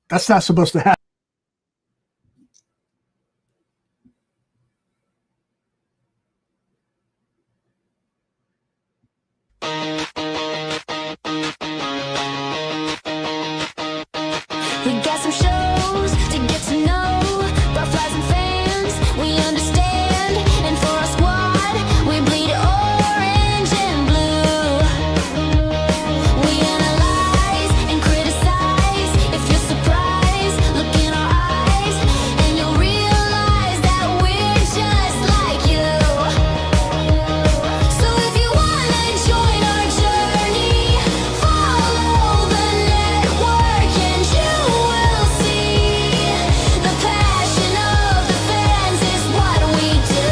That's not supposed to happen. We got some shows to get to know, butterflies and fans, we understand, and for our squad, we bleed orange and blue. We analyze and criticize, if you're surprised, look in our eyes, and you'll realize that we're just like you. So if you wanna join our journey, follow the network and you will see the passion of the fans is what we do.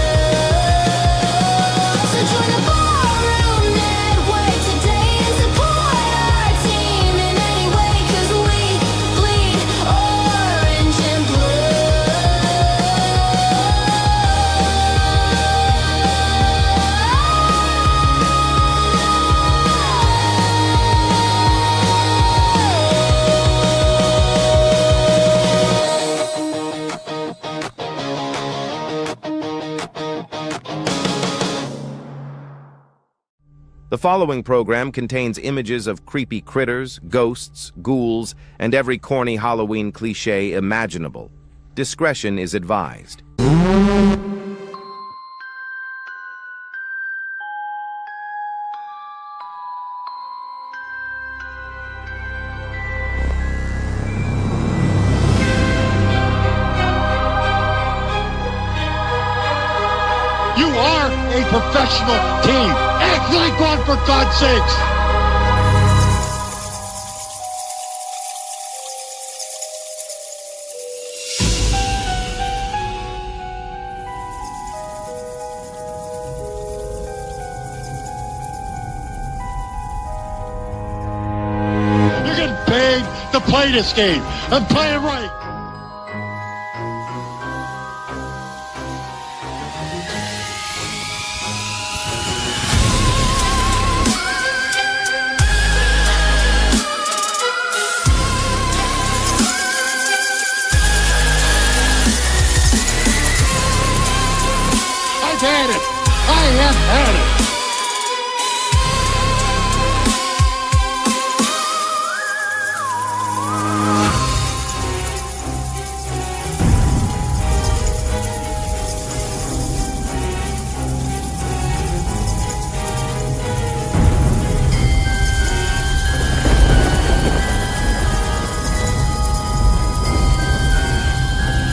So join the Ballroom Network today and support our team in any way, 'cause we bleed orange and The following program contains images of creepy critters, ghosts, ghouls, and every corny Halloween cliché imaginable. Discretion is advised. You are a professional team. Act like one, for God's sakes. You're getting paid to play this game and play it right. I've had it. I have had it.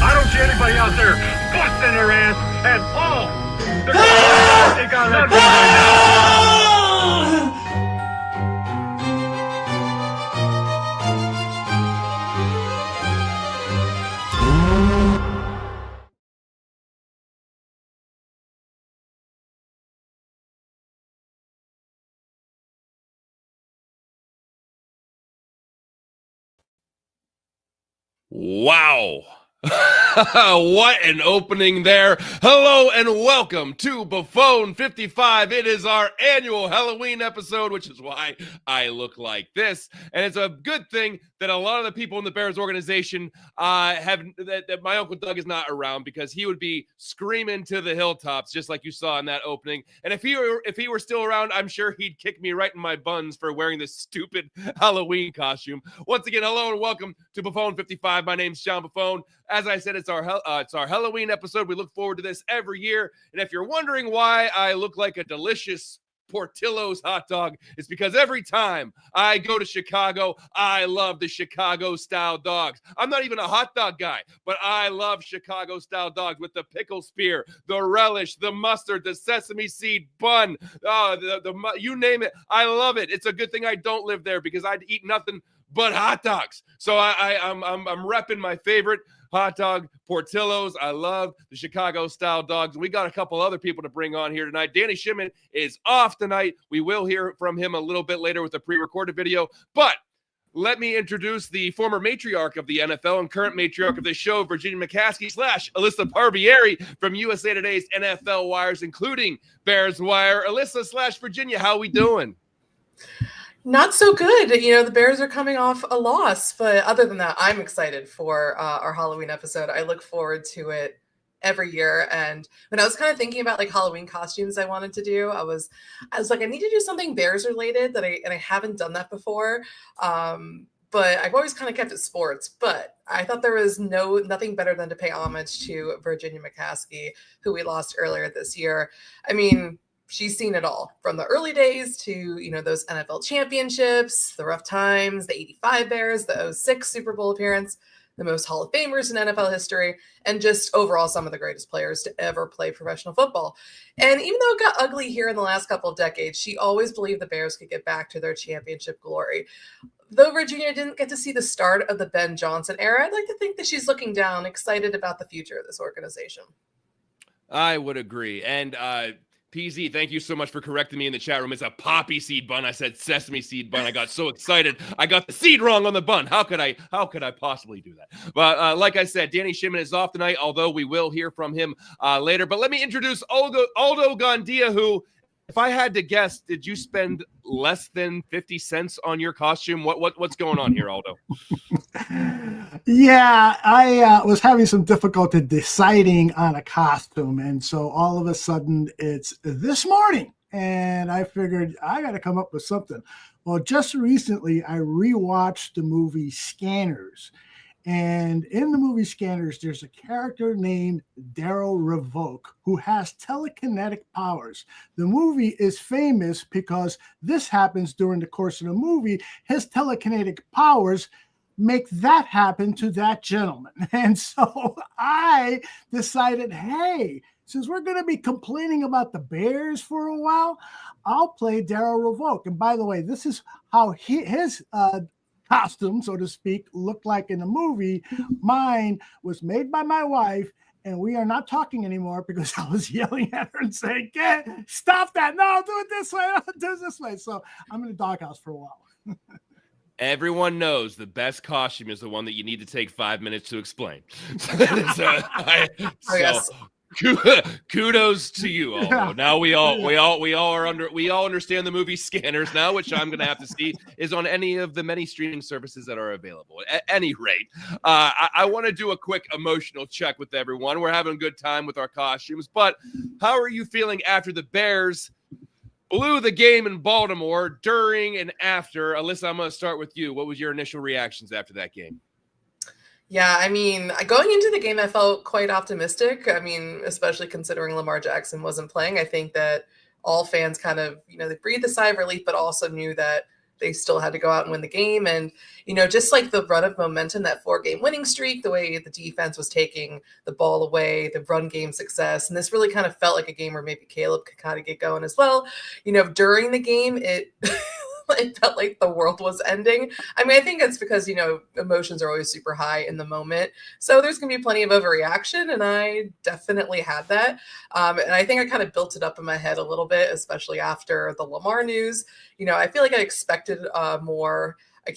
I don't see anybody out there busting their ass at all. They got nothing right now. Wow. What an opening there. Hello and welcome to Buffone 55. It is our annual Halloween episode, which is why I look like this. And it's a good thing that a lot of the people in the Bears organization that my Uncle Doug is not around, because he would be screaming to the hilltops, just like you saw in that opening. And if he were still around, I'm sure he'd kick me right in my buns for wearing this stupid Halloween costume. Once again, hello and welcome to Buffone 55. My name's John Buffone. As I said, it's our Halloween episode. We look forward to this every year. And if you're wondering why I look like a delicious Portillo's hot dog, it's because every time I go to Chicago, I love the Chicago style dogs. I'm not even a hot dog guy, but I love Chicago style dogs with the pickle spear, the relish, the mustard, the sesame seed bun, you name it. I love it. It's a good thing I don't live there, because I'd eat nothing but hot dogs. So I'm repping my favorite hot dog, Portillo's. I love the Chicago style dogs. We got a couple other people to bring on here tonight. Danny Shimon is off tonight. We will hear from him a little bit later with a pre-recorded video, but let me introduce the former matriarch of the NFL and current matriarch of the show, Virginia McCaskey / Alyssa Barbieri from USA Today's NFL Wires, including Bears Wire. Alyssa / Virginia, how we doing? Not so good. The Bears are coming off a loss, but other than that, I'm excited for our Halloween episode. I look forward to it every year. And when I was kind of thinking about like Halloween costumes I wanted to do, I was like, I need to do something Bears related and I haven't done that before. But I've always kind of kept it sports. But I thought there was nothing better than to pay homage to Virginia McCaskey, who we lost earlier this year. I mean, she's seen it all from the early days to, those NFL championships, the rough times, the 85 Bears, the '06 Super Bowl appearance, the most Hall of Famers in NFL history, and just overall some of the greatest players to ever play professional football. And even though it got ugly here in the last couple of decades, she always believed the Bears could get back to their championship glory. Though Virginia didn't get to see the start of the Ben Johnson era, I'd like to think that she's looking down, excited about the future of this organization. I would agree. And PZ, thank you so much for correcting me in the chat room. It's a poppy seed bun. I said sesame seed bun. I got so excited. I got the seed wrong on the bun. How could I possibly do that? But like I said, Danny Shimon is off tonight, although we will hear from him later. But let me introduce Aldo Gandia, who, if I had to guess, did you spend less than 50 cents on your costume? What's going on here, Aldo? Yeah, I was having some difficulty deciding on a costume. And so all of a sudden it's this morning. And I figured I got to come up with something. Well, just recently I rewatched the movie Scanners. And in the movie Scanners, there's a character named Daryl Revoke who has telekinetic powers. The movie is famous because this happens during the course of the movie. His telekinetic powers make that happen to that gentleman. And so I decided, hey, since we're going to be complaining about the Bears for a while, I'll play Daryl Revoke. And by the way, this is how his costume, so to speak, looked like in the movie. Mine was made by my wife, and we are not talking anymore because I was yelling at her and saying, stop that. No, do it this way. Do it this way. So I'm in the doghouse for a while. Everyone knows the best costume is the one that you need to take 5 minutes to explain. So that is, Yes. Kudos to you, Aldo. Yeah. Now we all understand the movie Scanners now, which I'm going to have to see is on any of the many streaming services that are available. At any rate, I want to do a quick emotional check with everyone. We're having a good time with our costumes, but how are you feeling after the Bears blew the game in Baltimore during and after? Alyssa, I'm going to start with you. What was your initial reactions after that game? Yeah, I mean, going into the game, I felt quite optimistic. I mean, especially considering Lamar Jackson wasn't playing. I think that all fans kind of, they breathed a sigh of relief, but also knew that they still had to go out and win the game. And, just like the run of momentum, that 4-game winning streak, the way the defense was taking the ball away, the run game success. And this really kind of felt like a game where maybe Caleb could kind of get going as well. During the game, it felt like the world was ending. I mean, I think it's because, emotions are always super high in the moment. So there's going to be plenty of overreaction. And I definitely had that. And I think I kind of built it up in my head a little bit, especially after the Lamar news. I feel like I expected more. I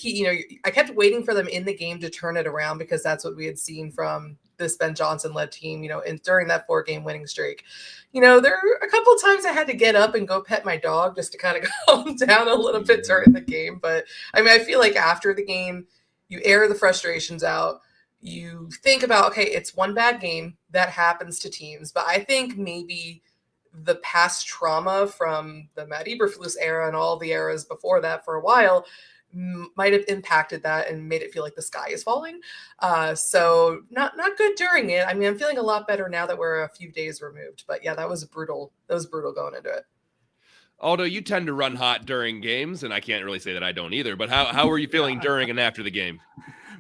kept waiting for them in the game to turn it around because that's what we had seen from this Ben Johnson-led team, during that 4-game winning streak. There were a couple of times I had to get up and go pet my dog just to kind of calm down a little bit during the game. But, I mean, I feel like after the game, you air the frustrations out. You think about, okay, it's one bad game. That happens to teams. But I think maybe the past trauma from the Matt Eberflus era and all the eras before that for a while might have impacted that and made it feel like the sky is falling. So not good during it. I mean, I'm feeling a lot better now that we're a few days removed. But yeah, that was brutal. That was brutal going into it. Aldo, you tend to run hot during games, and I can't really say that I don't either. But how were you feeling during and after the game?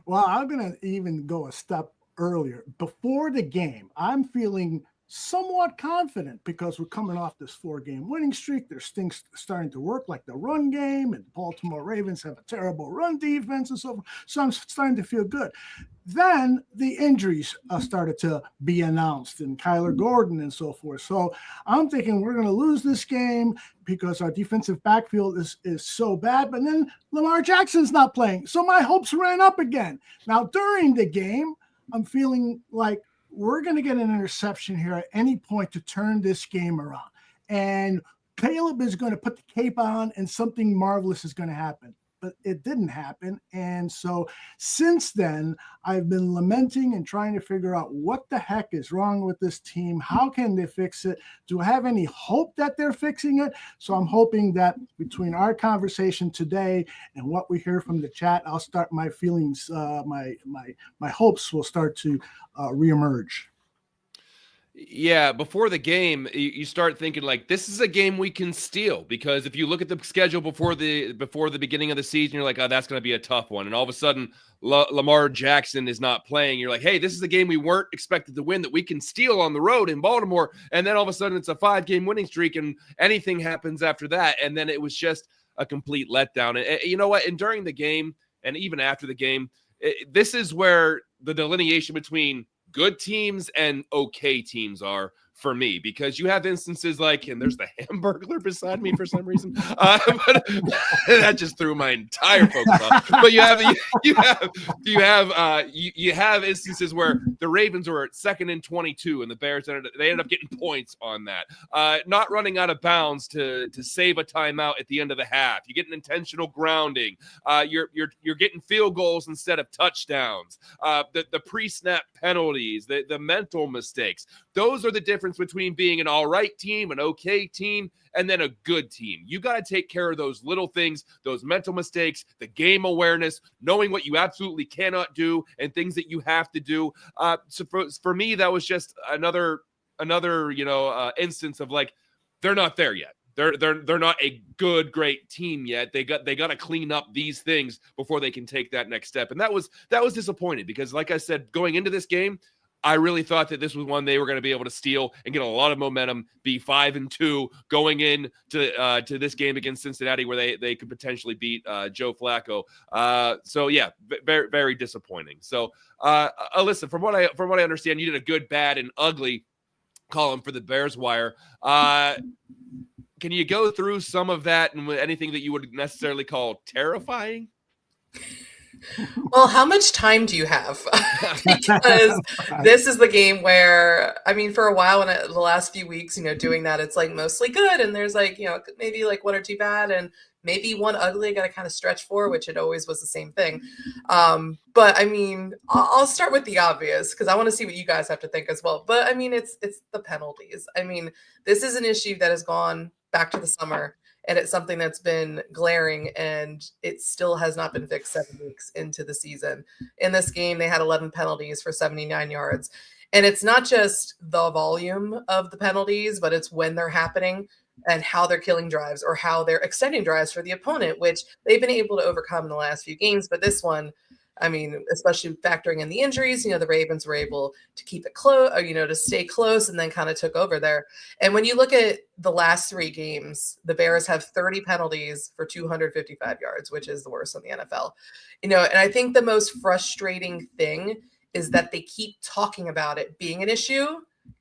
Well, I'm going to even go a step earlier. Before the game, I'm feeling somewhat confident because we're coming off this 4-game winning streak. There's things starting to work like the run game, and Baltimore Ravens have a terrible run defense and so forth. So I'm starting to feel good. Then the injuries started to be announced, and Kyler Gordon and so forth. So I'm thinking we're going to lose this game because our defensive backfield is so bad. But then Lamar Jackson's not playing. So my hopes ran up again. Now, during the game, I'm feeling like we're going to get an interception here at any point to turn this game around. And Caleb is going to put the cape on and something marvelous is going to happen. But it didn't happen. And so since then, I've been lamenting and trying to figure out what the heck is wrong with this team. How can they fix it? Do I have any hope that they're fixing it? So I'm hoping that between our conversation today and what we hear from the chat, I'll start my feelings, my hopes will start to reemerge. Yeah, before the game, you start thinking like this is a game we can steal, because if you look at the schedule before the beginning of the season, you're like, oh, that's going to be a tough one, and all of a sudden Lamar Jackson is not playing. You're like, hey, this is a game we weren't expected to win that we can steal on the road in Baltimore, and then all of a sudden it's a 5-game winning streak, and anything happens after that, and then it was just a complete letdown. And you know what? And during the game, and even after the game, this is where the delineation between good teams and okay teams are for me, because you have instances like, and there's the Hamburglar beside me for some reason, but that just threw my entire focus off. But you have instances where the Ravens were at 2nd and 22, and the Bears ended up getting points on that. Not running out of bounds to save a timeout at the end of the half. You get an intentional grounding. You're getting field goals instead of touchdowns. The pre-snap penalties, the mental mistakes. Those are the difference between being an all right team, an okay team, and then a good team. You got to take care of those little things, those mental mistakes, the game awareness, knowing what you absolutely cannot do and things that you have to do. So for me, that was just another instance of like, they're not there yet. They're not a good, great team yet. They got to clean up these things before they can take that next step. And that was disappointing, because like I said, going into this game, I really thought that this was one they were going to be able to steal and get a lot of momentum, be 5-2 going in to this game against Cincinnati, where they could potentially beat Joe Flacco. So yeah, very, very disappointing. So Alyssa, from what I understand, you did a good, bad, and ugly column for the Bears Wire. Can you go through some of that and anything that you would necessarily call terrifying? Well, how much time do you have? Because this is the game where, I mean, for a while, the last few weeks, doing that, it's like mostly good. And there's like, maybe like 1 or 2 bad and maybe 1 ugly I got to kind of stretch for, which it always was the same thing. But I mean, I'll start with the obvious because I want to see what you guys have to think as well. But I mean, it's the penalties. I mean, this is an issue that has gone back to the summer. And it's something that's been glaring, and it still has not been fixed 7 weeks into the season. In this game, they had 11 penalties for 79 yards. And it's not just the volume of the penalties, but it's when they're happening and how they're killing drives or how they're extending drives for the opponent, which they've been able to overcome in the last few games. But this one, I mean, especially factoring in the injuries, the Ravens were able to keep it close, or, to stay close, and then kind of took over there. And when you look at the last 3 games, the Bears have 30 penalties for 255 yards, which is the worst in the NFL. And I think the most frustrating thing is that they keep talking about it being an issue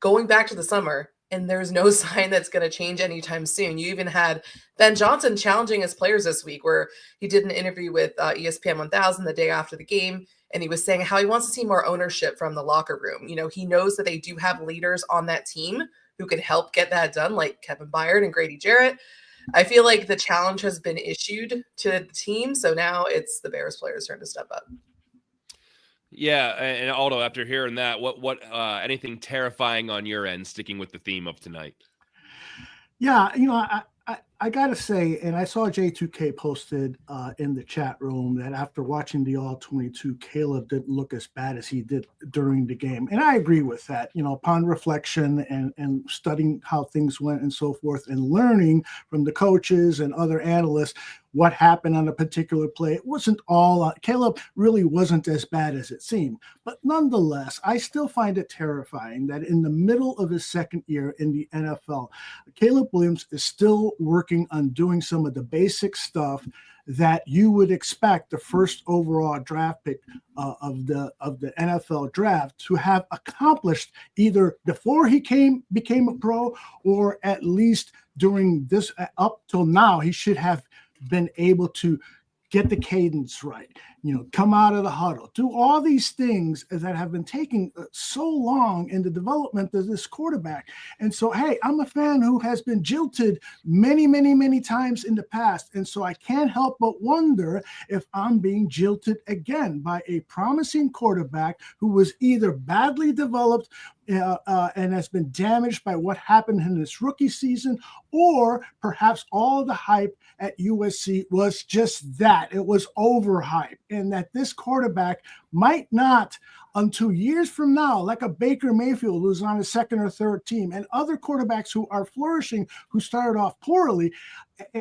going back to the summer, and there's no sign that's going to change anytime soon. You even had Ben Johnson challenging his players this week, where he did an interview with ESPN 1000 the day after the game, and he was saying how he wants to see more ownership from the locker room. He knows that they do have leaders on that team who can help get that done, like Kevin Byard and Grady Jarrett. I feel like the challenge has been issued to the team, so now it's the Bears players' turn to step up. Yeah, and Aldo, after hearing that, what anything terrifying on your end, sticking with the theme of tonight? Yeah, I gotta say, and I saw J2K posted in the chat room that after watching the All-22, Caleb didn't look as bad as he did during the game. And I agree with that. Upon reflection and studying how things went and so forth, and learning from the coaches and other analysts what happened on a particular play, it wasn't all Caleb really wasn't as bad as it seemed. But nonetheless, I still find it terrifying that in the middle of his second year in the NFL, Caleb Williams is still working on doing some of the basic stuff that you would expect the first overall draft pick of the NFL draft to have accomplished, either before he became a pro, or at least during this up till now. He should have been able to get the cadence right, come out of the huddle, do all these things that have been taking so long in the development of this quarterback. And so, hey, I'm a fan who has been jilted many, many, many times in the past. And so I can't help but wonder if I'm being jilted again by a promising quarterback who was either badly developed and has been damaged by what happened in his rookie season, or perhaps all the hype at USC was just that. It was overhyped, and that this quarterback might not, until years from now, like a Baker Mayfield who's on a second or third team, and other quarterbacks who are flourishing who started off poorly,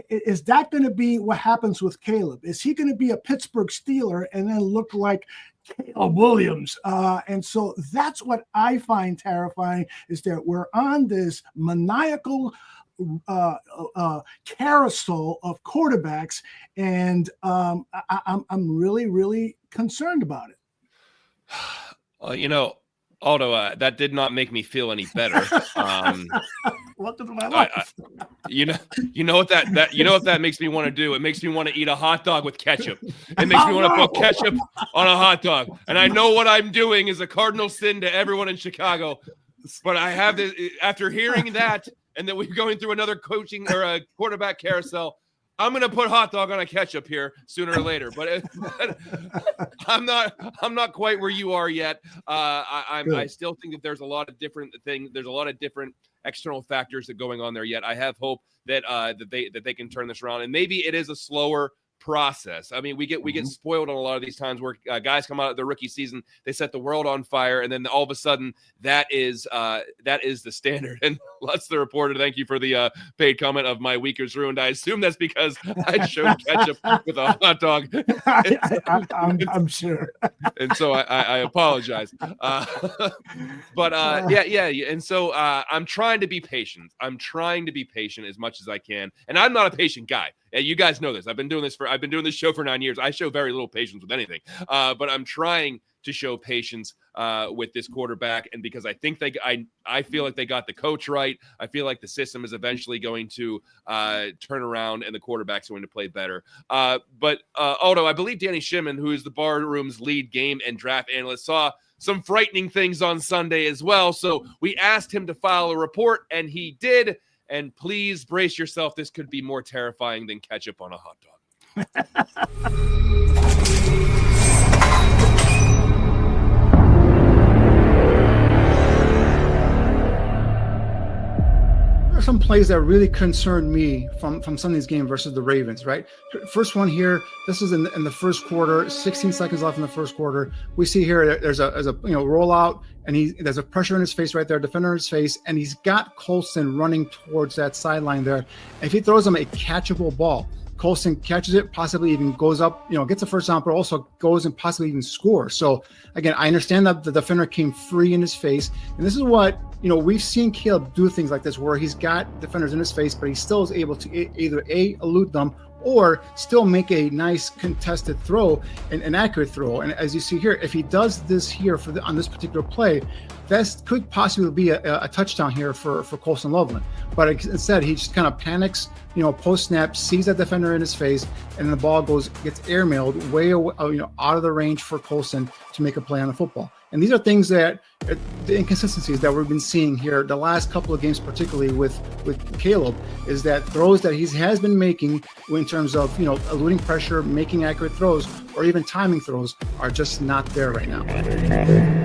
is that going to be what happens with Caleb? Is he going to be a Pittsburgh Steeler and then look like Caleb Williams? And so that's what I find terrifying, is that we're on this maniacal carousel of quarterbacks, and I'm really, really concerned about it. Aldo, that did not make me feel any better. Welcome to my life. You know what that makes me want to do? It makes me want to eat a hot dog with ketchup. It makes me want to put ketchup on a hot dog. And I know what I'm doing is a cardinal sin to everyone in Chicago. But I have this, after hearing that, and then we're going through another coaching or a quarterback carousel, I'm going to put hot dog on a ketchup here sooner or later, but I'm not quite where you are yet. I still think that there's a lot of different things. There's a lot of different external factors that are going on there yet. I have hope that they can turn this around, and maybe it is a slower process. I mean, we get spoiled on a lot of these times where guys come out of their rookie season, they set the world on fire, and then all of a sudden that is the standard. And Lutz the reporter, thank you for the paid comment of my week is ruined. I assume that's because I showed ketchup with a hot dog. I'm sure. And so I apologize. But and so I'm trying to be patient. I'm trying to be patient as much as I can, and I'm not a patient guy. You guys know this. I've been doing this show for 9 years. I show very little patience with anything, but I'm trying to show patience with this quarterback, and because I think I feel like they got the coach right. I feel like the system is eventually going to turn around, and the quarterback's going to play better. But Aldo, I believe Danny Shimon, who is the Bar Room's lead game and draft analyst, saw some frightening things on Sunday as well. So we asked him to file a report, and he did. And please brace yourself. This could be more terrifying than ketchup on a hot dog. There are some plays that really concerned me from Sunday's game versus the Ravens, right? First one here, this is in the first quarter, 16 seconds left in the first quarter. We see here there's a rollout, and there's a pressure in his face right there, defender in his face, and he's got Colston running towards that sideline there. And if he throws him a catchable ball, Colston catches it, possibly even goes up, gets a first down, but also goes and possibly even scores. So again, I understand that the defender came free in his face, and this is what we've seen Caleb do things like this, where he's got defenders in his face, but he still is able to either elude them or still make a nice contested throw, an accurate throw. And as you see here, if he does this here on this particular play, that could possibly be a touchdown here for Colston Loveland. But instead, he just kind of panics, post snap, sees that defender in his face, and the ball gets airmailed way away, out of the range for Colston to make a play on the football. And these are things that the inconsistencies that we've been seeing here the last couple of games, particularly with Caleb, is that throws that he has been making in terms of eluding pressure, making accurate throws, or even timing throws are just not there right now.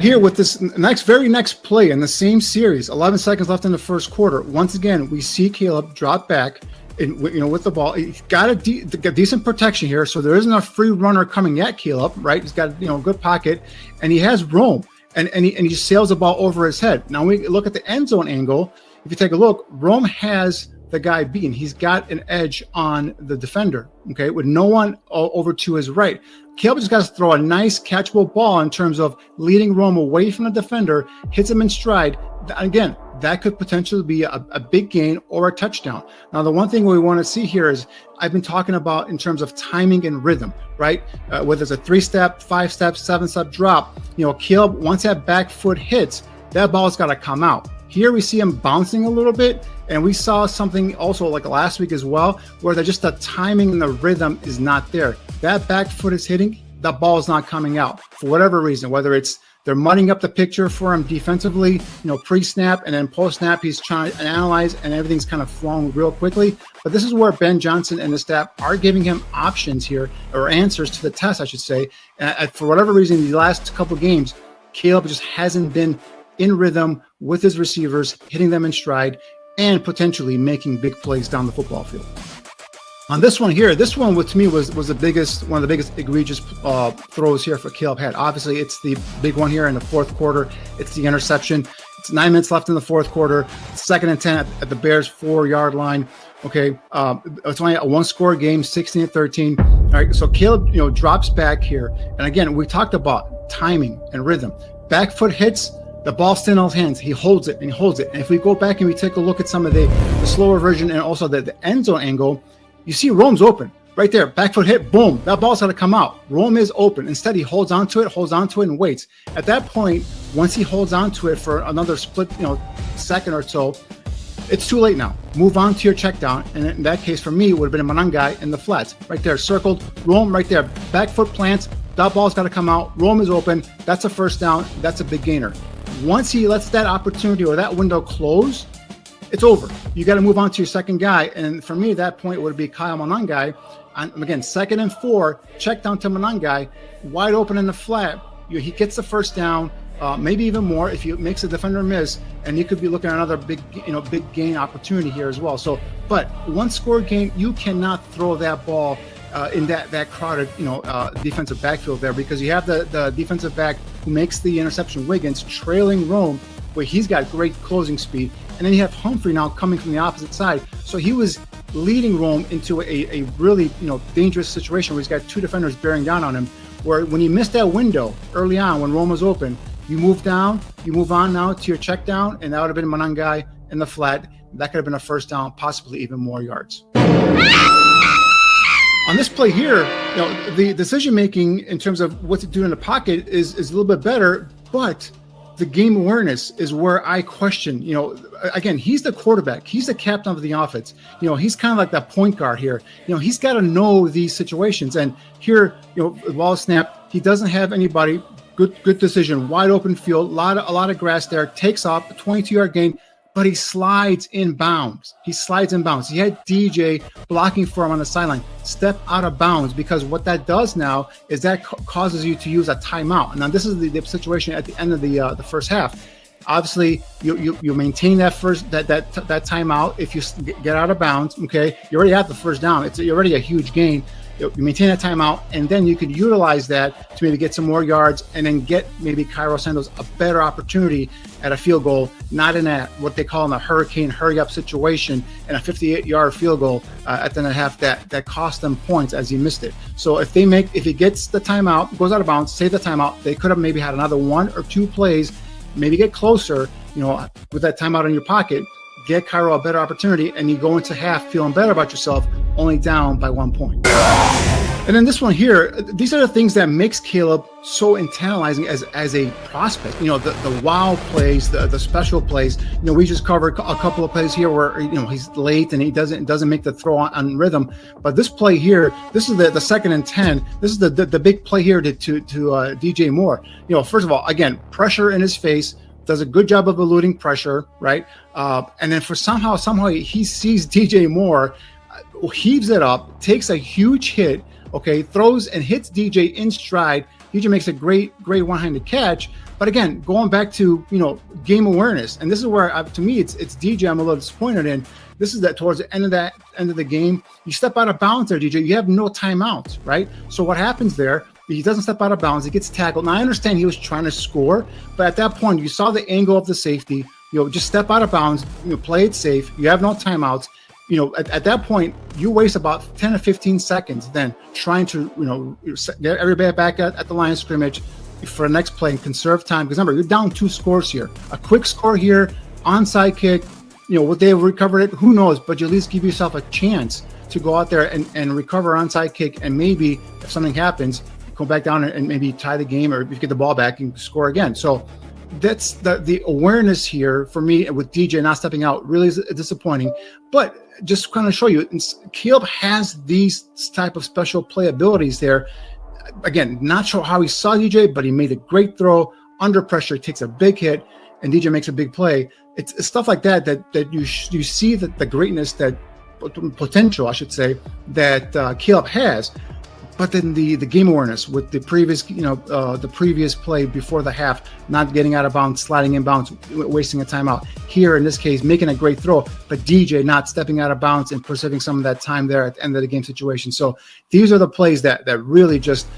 Here with this very next play in the same series, 11 seconds left in the first quarter. Once again, we see Caleb drop back. With the ball, he's got a decent protection here, so there isn't a free runner coming at Caleb, right? He's got a good pocket, and he has room, and he sails the ball over his head. Now we look at the end zone angle. If you take a look, Rome has the guy beaten. He's got an edge on the defender, okay, with no one over to his right. Caleb just got to throw a nice catchable ball in terms of leading Rome away from the defender, hits him in stride. Again, that could potentially be a big gain or a touchdown. Now, the one thing we want to see here is I've been talking about in terms of timing and rhythm, right? Whether it's a 3-step, 5-step, 7-step drop, Caleb, once that back foot hits, that ball's got to come out. Here we see him bouncing a little bit, and we saw something also like last week as well, where just the timing and the rhythm is not there. That back foot is hitting, that ball is not coming out for whatever reason, whether it's they're mudding up the picture for him defensively, pre-snap, and then post-snap, he's trying to analyze and everything's kind of flowing real quickly. But this is where Ben Johnson and the staff are giving him options here, or answers to the test, I should say. For whatever reason, the last couple games, Caleb just hasn't been in rhythm with his receivers, hitting them in stride, and potentially making big plays down the football field. On this one here, this one to me was the biggest, one of the biggest egregious throws here for Caleb had. Obviously, it's the big one here in the fourth quarter. It's the interception. It's 9 minutes left in the fourth quarter. 2nd and 10 at the Bears 4-yard line. Okay, it's only a one-score game, 16-13. All right, so Caleb, drops back here, and again, we talked about timing and rhythm. Back foot hits. The ball's still in his hands. He holds it and he holds it. And if we go back and we take a look at some of the slower version and also the end zone angle, you see Rome's open right there. Back foot hit, boom. That ball's got to come out. Rome is open. Instead, he holds onto it and waits. At that point, once he holds onto it for another split, second or so, it's too late now. Move on to your check down. And in that case, for me, it would have been a Manangai in the flats. Right there, circled. Rome right there. Back foot plants. That ball's got to come out. Rome is open. That's a first down. That's a big gainer. Once he lets that opportunity or that window close, it's over. You got to move on to your second guy. And for me, at that point would be Kyle Manangai. And again, 2nd and 4, check down to Manangai, wide open in the flat. He gets the first down, maybe even more if he makes a defender miss, and you could be looking at another big gain opportunity here as well. So, but one score game, you cannot throw that ball in that crowded, defensive backfield there, because you have the defensive back who makes the interception, Wiggins, trailing Rome, where he's got great closing speed. And then you have Humphrey now coming from the opposite side. So he was leading Rome into a really, dangerous situation where he's got 2 defenders bearing down on him, where when he missed that window early on when Rome was open, you move down, you move on now to your check down, and that would have been Manangai in the flat. That could have been a first down, possibly even more yards. On this play here, the decision-making in terms of what to do in the pocket is a little bit better, but the game awareness is where I question, again, he's the quarterback. He's the captain of the offense. He's kind of like that point guard here. He's got to know these situations. And here, ball snap, he doesn't have anybody. Good decision. Wide open field, a lot of grass there. Takes off, a 22-yard gain, but he slides in bounds. He had DJ blocking for him on the sideline. Step out of bounds, because what that does now is that causes you to use a timeout. Now, this is the situation at the end of the first half. Obviously, you maintain that timeout. If you get out of bounds, okay, you already have the first down. It's already a huge gain. You maintain that timeout, and then you could utilize that to maybe get some more yards, and then get maybe Cairo Santos a better opportunity at a field goal, not in that what they call in a hurricane hurry-up situation, and a 58-yard field goal at the end of the half that cost them points as he missed it. So if he gets the timeout, goes out of bounds, save the timeout, they could have maybe had another 1 or 2 plays, maybe get closer, with that timeout in your pocket, get Cairo a better opportunity, and you go into half feeling better about yourself, only down by 1 point. And then this one here, these are the things that makes Caleb so internalizing as a prospect. The wow plays, the special plays. We just covered a couple of plays here where he's late and he doesn't make the throw on rhythm. But this play here, this is the 2nd and 10. This is the big play here to DJ Moore. First of all, again, pressure in his face. Does a good job of eluding pressure, right? And then somehow he sees DJ Moore, heaves it up, takes a huge hit, okay, throws and hits DJ in stride. DJ makes a great one-handed catch. But again, going back to game awareness, and this is where to me it's DJ I'm a little disappointed in. This is that towards the end of the game, you step out of bounds there, DJ. You have no timeouts, right? So what happens there? He doesn't step out of bounds. He gets tackled. Now, I understand he was trying to score, but at that point, you saw the angle of the safety. Just step out of bounds. Play it safe. You have no timeouts. At that point, you waste about 10 to 15 seconds then trying to, get everybody back at the line of scrimmage for the next play and conserve time. Because remember, you're down 2 scores here. A quick score here, onside kick. Would they have recovered it? Who knows? But you at least give yourself a chance to go out there and recover onside kick, and maybe if something happens, go back down and maybe tie the game, or if you get the ball back and score again. So that's the awareness here for me with DJ not stepping out really is disappointing. But just kind of show you, Caleb has these type of special play abilities there. again, not sure how he saw DJ, but he made a great throw under pressure. He takes a big hit, and DJ makes a big play. It's stuff like that you see that the greatness, that potential, I should say, that Caleb has. But then the game awareness with the previous, the previous play before the half, not getting out of bounds, sliding in bounds, wasting a timeout. Here, in this case, making a great throw, but DJ not stepping out of bounds and preserving some of that time there at the end of the game situation. So these are the plays that really just,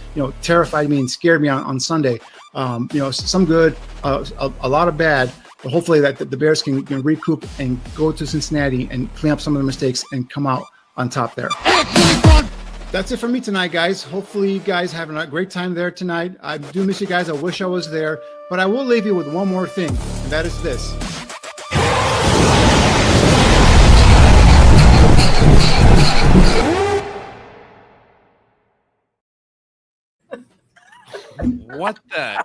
terrified me and scared me on Sunday. Some good, a lot of bad. But hopefully that the Bears can recoup and go to Cincinnati and clean up some of the mistakes and come out on top there. That's it for me tonight, guys. Hopefully you guys having a great time there tonight. I do miss you guys. I wish I was there. But I will leave you with one more thing, and that is this. What the?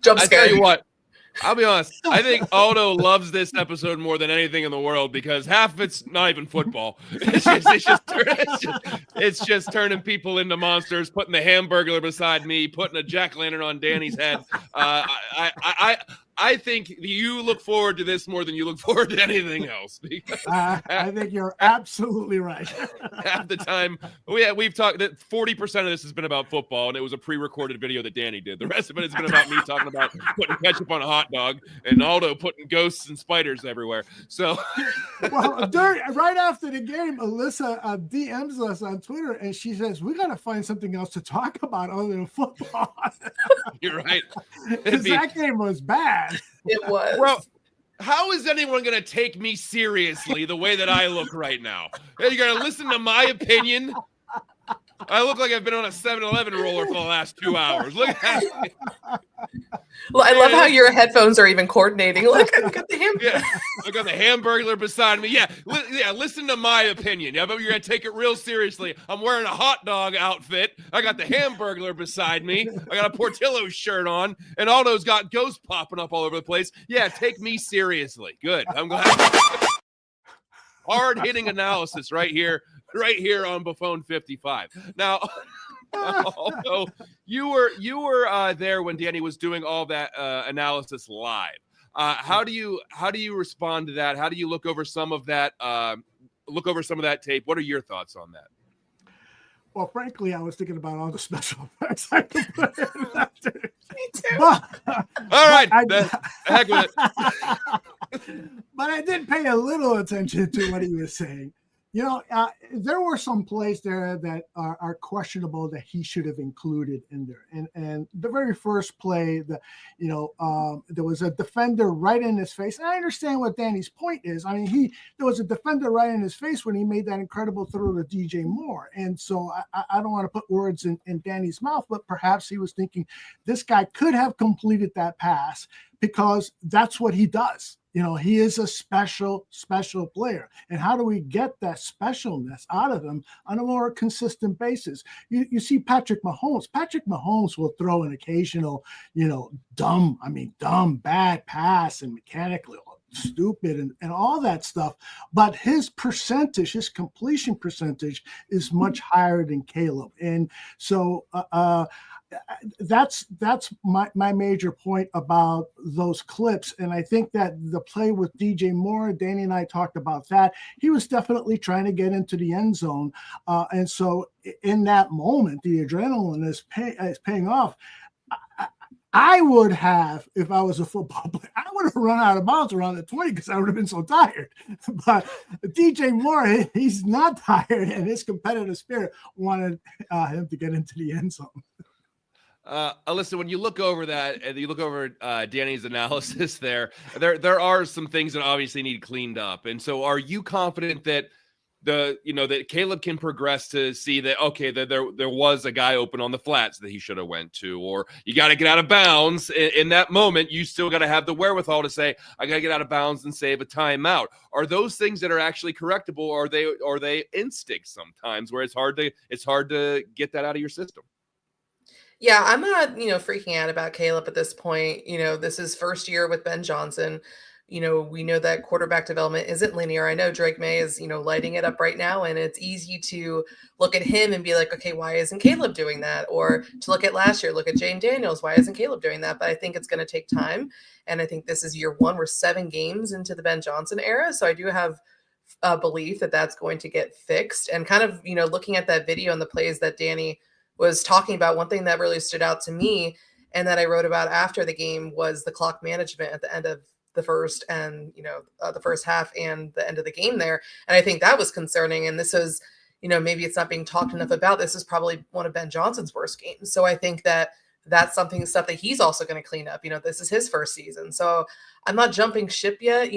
Jump I scare. tell you what, I'll be honest. I think Aldo loves this episode more than anything in the world because half of it's not even football. It's just turning people into monsters, putting the Hamburglar beside me, putting a jack-o'-lantern on Danny's head. I think you look forward to this more than you look forward to anything else. I think you're absolutely right. Half the time, we've talked that 40% of this has been about football, and it was a pre-recorded video that Danny did. The rest of it has been about me talking about putting ketchup on a hot dog, and Aldo putting ghosts and spiders everywhere. So, well, right after the game, Alyssa DMs us on Twitter, and she says, "We got to find something else to talk about other than football." You're right. Because that game was bad. It was. Well, how is anyone going to take me seriously the way that I look right now? You're going to listen to my opinion? I look like I've been on a 7-Eleven roller for the last 2 hours. Look at me. Well, I love how your headphones are even coordinating. Look, I've got the Yeah, I got the Hamburglar beside me. Yeah, listen to my opinion. Yeah, but you're going to take it real seriously. I'm wearing a hot dog outfit. I got the Hamburglar beside me. I got a Portillo's shirt on, and Aldo's got ghosts popping up all over the place. Yeah, take me seriously. Good. I'm glad. Hard-hitting analysis right here on Buffone 55. Now, although you were there when Danny was doing all that analysis live. How do you respond to that? How do you look over some of that? Tape. What are your thoughts on that? Well, frankly, I was thinking about all the special effects I could put in after. Me too. All right, heck with it. But I did pay a little attention to what he was saying. There were some plays there that are questionable that he should have included in there. And the very first play, there was a defender right in his face. And I understand what Danny's point is. I mean, there was a defender right in his face when he made that incredible throw to DJ Moore. And so I don't want to put words in Danny's mouth, but perhaps he was thinking this guy could have completed that pass because that's what he does. He is a special player. And how do we get that specialness out of him on a more consistent basis? You see Patrick Mahomes. Patrick Mahomes will throw an occasional, dumb, bad pass and mechanically stupid and all that stuff. But his completion percentage is much higher than Caleb. And so that's my major point about those clips. And I think that the play with DJ Moore, Danny and I talked about that. He was definitely trying to get into the end zone. And so in that moment, the adrenaline is paying off. I would have, if I was a football player, I would have run out of bounds around the 20 because I would have been so tired. But DJ Moore, he's not tired, and his competitive spirit wanted him to get into the end zone. Alyssa, when you look over that and you look over Danny's analysis there are some things that obviously need cleaned up. And so are you confident that that Caleb can progress to see that, okay, that there was a guy open on the flats that he should have went to, or you got to get out of bounds in that moment? You still got to have the wherewithal to say, I got to get out of bounds and save a timeout. Are those things that are actually correctable, or are they instincts sometimes where it's hard to get that out of your system? Yeah, I'm not, freaking out about Caleb at this point. This is first year with Ben Johnson. we know that quarterback development isn't linear. I know Drake May is, lighting it up right now, and it's easy to look at him and be like, okay, why isn't Caleb doing that? Or to look at last year, look at Jane Daniels, why isn't Caleb doing that? But I think it's going to take time. And I think this is year one. We're 7 games into the Ben Johnson era. So I do have a belief that that's going to get fixed. And kind of, looking at that video and the plays that Danny was talking about, one thing that really stood out to me and that I wrote about after the game was the clock management at the end of the first and, the first half and the end of the game there. And I think that was concerning. And this was, maybe it's not being talked enough about. This is probably one of Ben Johnson's worst games. So I think that that's stuff that he's also going to clean up. This is his first season. So I'm not jumping ship yet.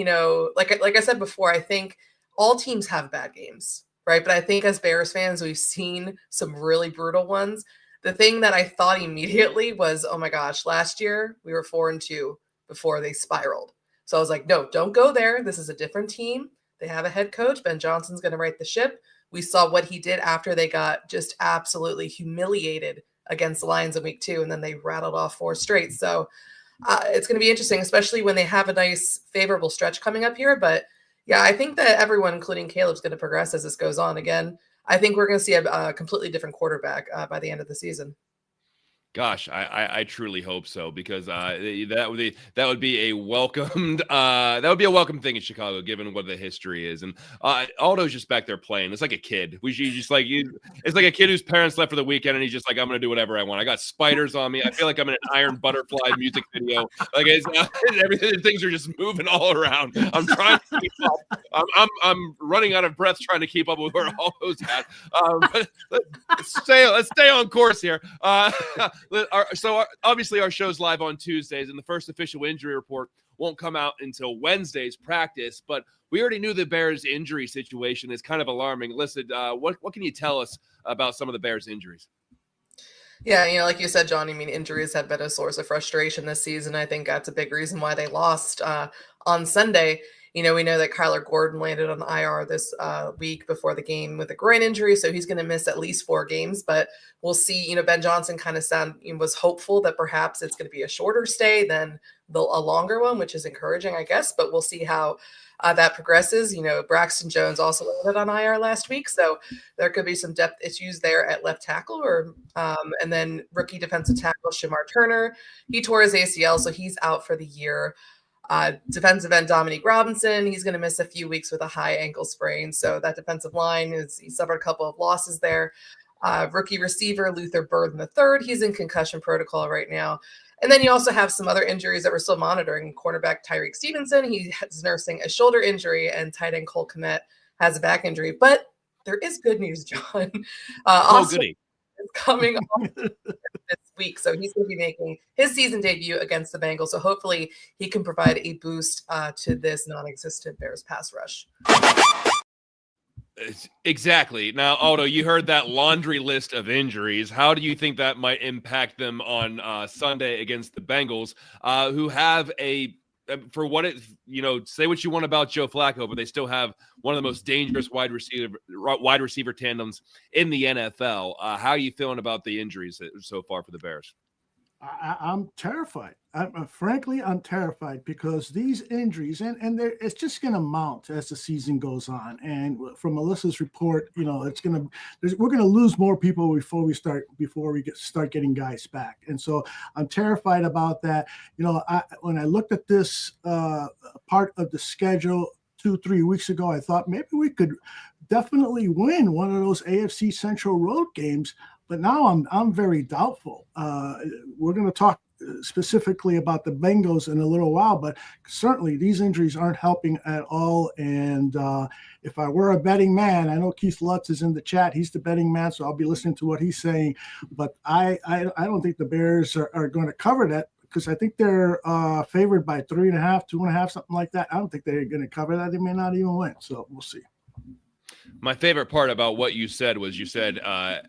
Like I said before, I think all teams have bad games, right? But I think as Bears fans, we've seen some really brutal ones. The thing that I thought immediately was, oh my gosh, last year we were 4-2 before they spiraled. So I was like, no, don't go there. This is a different team. They have a head coach. Ben Johnson's going to right the ship. We saw what he did after they got just absolutely humiliated against the Lions in week 2, and then they rattled off 4 straight. So it's going to be interesting, especially when they have a nice favorable stretch coming up here. But yeah, I think that everyone, including Caleb, is going to progress as this goes on. Again, I think we're going to see a completely different quarterback by the end of the season. Gosh, I truly hope so, because that would be a welcome thing in Chicago, given what the history is. And Aldo's just back there playing. It's like a kid. It's like a kid whose parents left for the weekend, and he's just like, I'm gonna do whatever I want. I got spiders on me. I feel like I'm in an Iron Butterfly music video. Like everything, things are just moving all around. I'm trying to keep up. I'm running out of breath trying to keep up with where Aldo's at. But let's stay on course here. So obviously our show's live on Tuesdays, and the first official injury report won't come out until Wednesday's practice. But we already knew the Bears' injury situation is kind of alarming. Alyssa, what can you tell us about some of the Bears' injuries? Yeah, like you said, John, injuries have been a source of frustration this season. I think that's a big reason why they lost on Sunday. We know that Kyler Gordon landed on IR this week before the game with a groin injury, so he's going to miss at least 4 games. But we'll see. Ben Johnson kind of was hopeful that perhaps it's going to be a shorter stay than a longer one, which is encouraging, I guess. But we'll see how that progresses. Braxton Jones also landed on IR last week, so there could be some depth issues there at left tackle. And then rookie defensive tackle Shamar Turner, he tore his ACL, so he's out for the year. Defensive end Dominique Robinson, he's going to miss a few weeks with a high ankle sprain. So that defensive line he suffered a couple of losses there. Rookie receiver Luther Burden III, he's in concussion protocol right now. And then you also have some other injuries that we're still monitoring. Cornerback Tyreek Stevenson, he's nursing a shoulder injury, and tight end Cole Kmet has a back injury. But there is good news, John. Goody. Is coming off this week, so he's going to be making his season debut against the Bengals. So hopefully he can provide a boost to this non-existent Bears pass rush. Exactly. Now, Aldo, you heard that laundry list of injuries. How do you think that might impact them on Sunday against the Bengals, who have for what it, say what you want about Joe Flacco, but they still have one of the most dangerous wide receiver tandems in the NFL. How are you feeling about the injuries so far for the Bears? I'm terrified. Frankly, I'm terrified because these injuries, and it's just going to mount as the season goes on. And from Alyssa's report, we're going to lose more people before we start getting guys back. And so I'm terrified about that. When I looked at this part of the schedule 2-3 weeks ago, I thought maybe we could definitely win one of those AFC Central road games. But now I'm very doubtful. We're going to talk specifically about the Bengals in a little while, but certainly these injuries aren't helping at all. And if I were a betting man, I know Keith Lutz is in the chat. He's the betting man, so I'll be listening to what he's saying. But I don't think the Bears are going to cover that, because I think they're favored by 3.5, 2.5, something like that. I don't think they're going to cover that. They may not even win. So we'll see. My favorite part about what you said was you said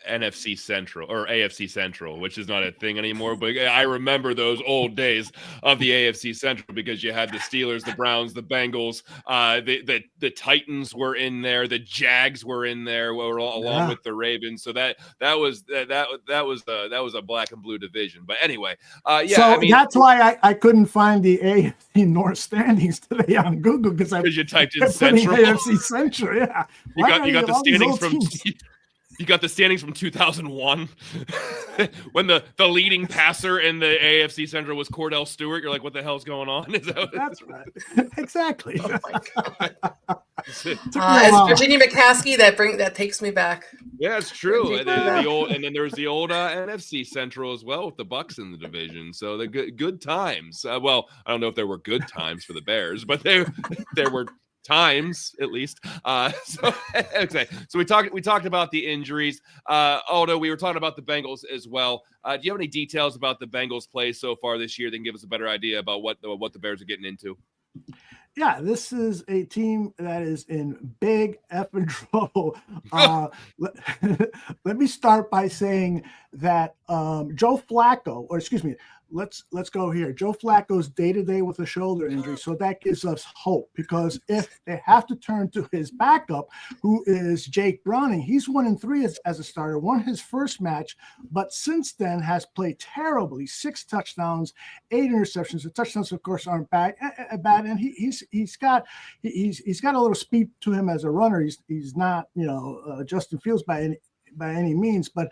NFC Central or AFC Central, which is not a thing anymore. But I remember those old days of the AFC Central because you had the Steelers, the Browns, the Bengals, the Titans were in there, the Jags were in there, along with the Ravens. So that was a black and blue division. But anyway, So I mean, that's why I couldn't find the AFC North standings today on Google because you typed in Central. AFC Central, yeah. You got the standings from you got the standings from 2001 when the leading passer in the AFC Central was Cordell Stewart. You're like, what the hell's going on? That's right. Exactly. Oh my God. It's Virginia McCaskey that takes me back. Yeah, it's true. And then there's the old NFC Central as well with the Bucks in the division. So the good times. Well, I don't know if there were good times for the Bears, but there were times at least. So we talked about the injuries. Aldo, we were talking about the Bengals as well. Do you have any details about the Bengals play so far this year that can give us a better idea about what the Bears are getting into? Yeah, this is a team that is in big effing trouble. Let me start by saying that Joe Flacco, or excuse me, let's go here. Joe Flacco's day-to-day with a shoulder injury, so that gives us hope because if they have to turn to his backup, who is Jake Browning, he's 1-3 as a starter, won his first match, but since then has played terribly. 6 touchdowns, 8 interceptions. The touchdowns, of course, aren't bad, and he's got a little speed to him as a runner. He's not Justin Fields by any means, but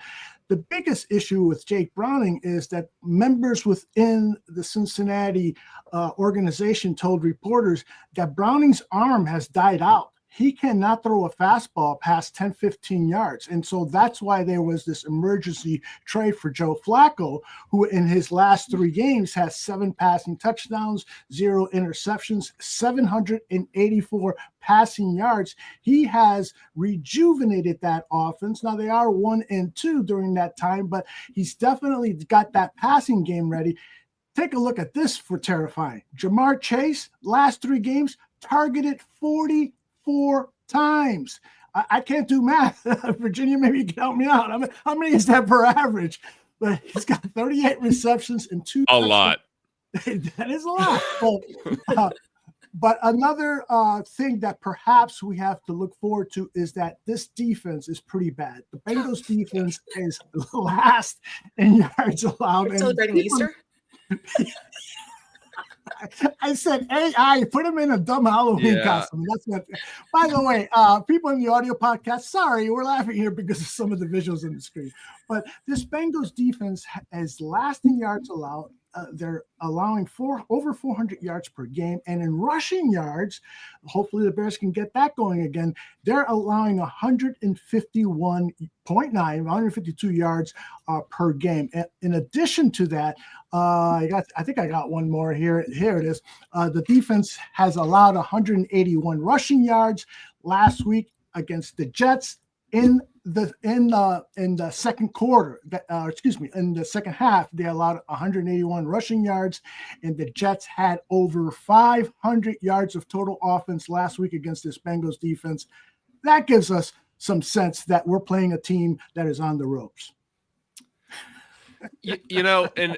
the biggest issue with Jake Browning is that members within the Cincinnati organization told reporters that Browning's arm has died out. He cannot throw a fastball past 10, 15 yards. And so that's why there was this emergency trade for Joe Flacco, who in his last 3 games has 7 passing touchdowns, 0 interceptions, 784 passing yards. He has rejuvenated that offense. Now they are 1-2 during that time, but he's definitely got that passing game ready. Take a look at this for terrifying. Jamar Chase, last 3 games, targeted 44 times. I can't do math. Virginia, maybe you can help me out. How many is that per average? But he's got 38 receptions and 2. A lot. That is a lot. But another thing that perhaps we have to look forward to is that this defense is pretty bad. The Bengals defense is last in yards allowed. We're celebrating Easter? I said AI, put him in a dumb Halloween costume. That's what. By the way, people in the audio podcast, sorry, we're laughing here because of some of the visuals on the screen. But this Bengals defense is last in yards allowed. They're allowing over 400 yards per game. And in rushing yards, hopefully the Bears can get that going again. They're allowing 152 yards per game. In addition to that, I think I got one more here. Here it is. The defense has allowed 181 rushing yards last week against the Jets. In the second quarter, in the second half, they allowed 181 rushing yards, and the Jets had over 500 yards of total offense last week against this Bengals defense. That gives us some sense that we're playing a team that is on the ropes. And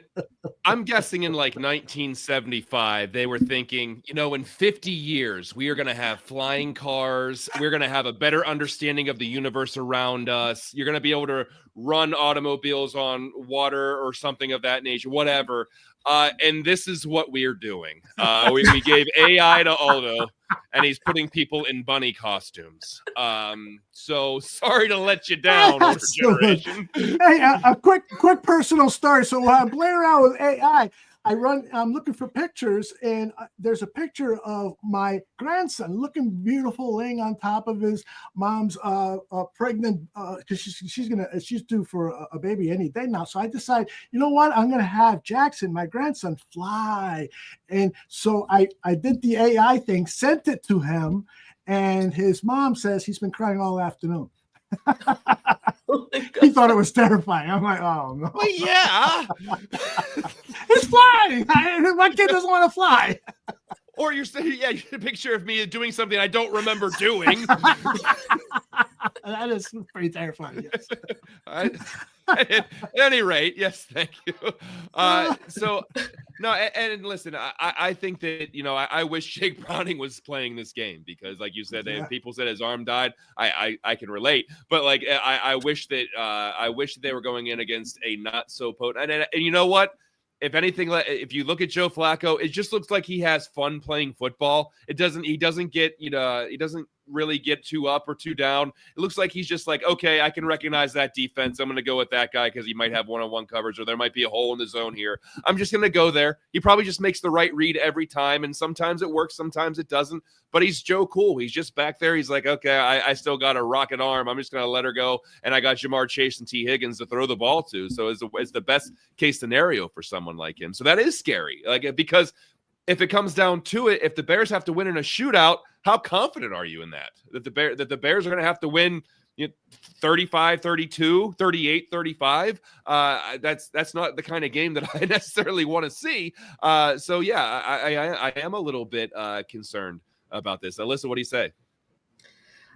I'm guessing in like 1975, they were thinking, in 50 years, we are going to have flying cars. We're going to have a better understanding of the universe around us. You're going to be able to run automobiles on water or something of that nature, whatever. And this is what we're doing. We gave AI to Aldo, and he's putting people in bunny costumes. So sorry to let you down, older generation. Hey, a quick personal story. So while I'm playing around with AI, I'm looking for pictures, and there's a picture of my grandson looking beautiful, laying on top of his mom's pregnant, because she's due for a baby any day now. So I decided, you know what, I'm gonna have Jackson, my grandson, fly, and so I did the AI thing, sent it to him, and his mom says he's been crying all afternoon. Oh, he thought it was terrifying. I'm like, oh no. Well, yeah. It's flying. My kid doesn't want to fly. Or you're saying, you get a picture of me doing something I don't remember doing. That is pretty terrifying. Yes. At any rate, yes, thank you. So no, and listen, I think that I wish Jake Browning was playing this game because, like you said, people said his arm died. I can relate, but like I wish that they were going in against a not so potent. And you know what? If anything, if you look at Joe Flacco, it just looks like he has fun playing football. He doesn't get, he doesn't really get too up or too down. It looks like he's just like, okay, I can recognize that defense. I'm going to go with that guy because he might have one-on-one coverage or there might be a hole in the zone here. I'm just going to go there. He probably just makes the right read every time, and sometimes it works, sometimes it doesn't. But he's Joe Cool. He's just back there. He's like, okay, I still got a rocket arm. I'm just going to let her go, and I got Jamar Chase and T. Higgins to throw the ball to. So it's the best case scenario for someone like him. So that is scary, because if it comes down to it, if the Bears have to win in a shootout, how confident are you in that the Bears are going to have to win 35-32, 38-35? That's not the kind of game that I necessarily want to see. So yeah, I am a little bit concerned about this. Alyssa, what do you say?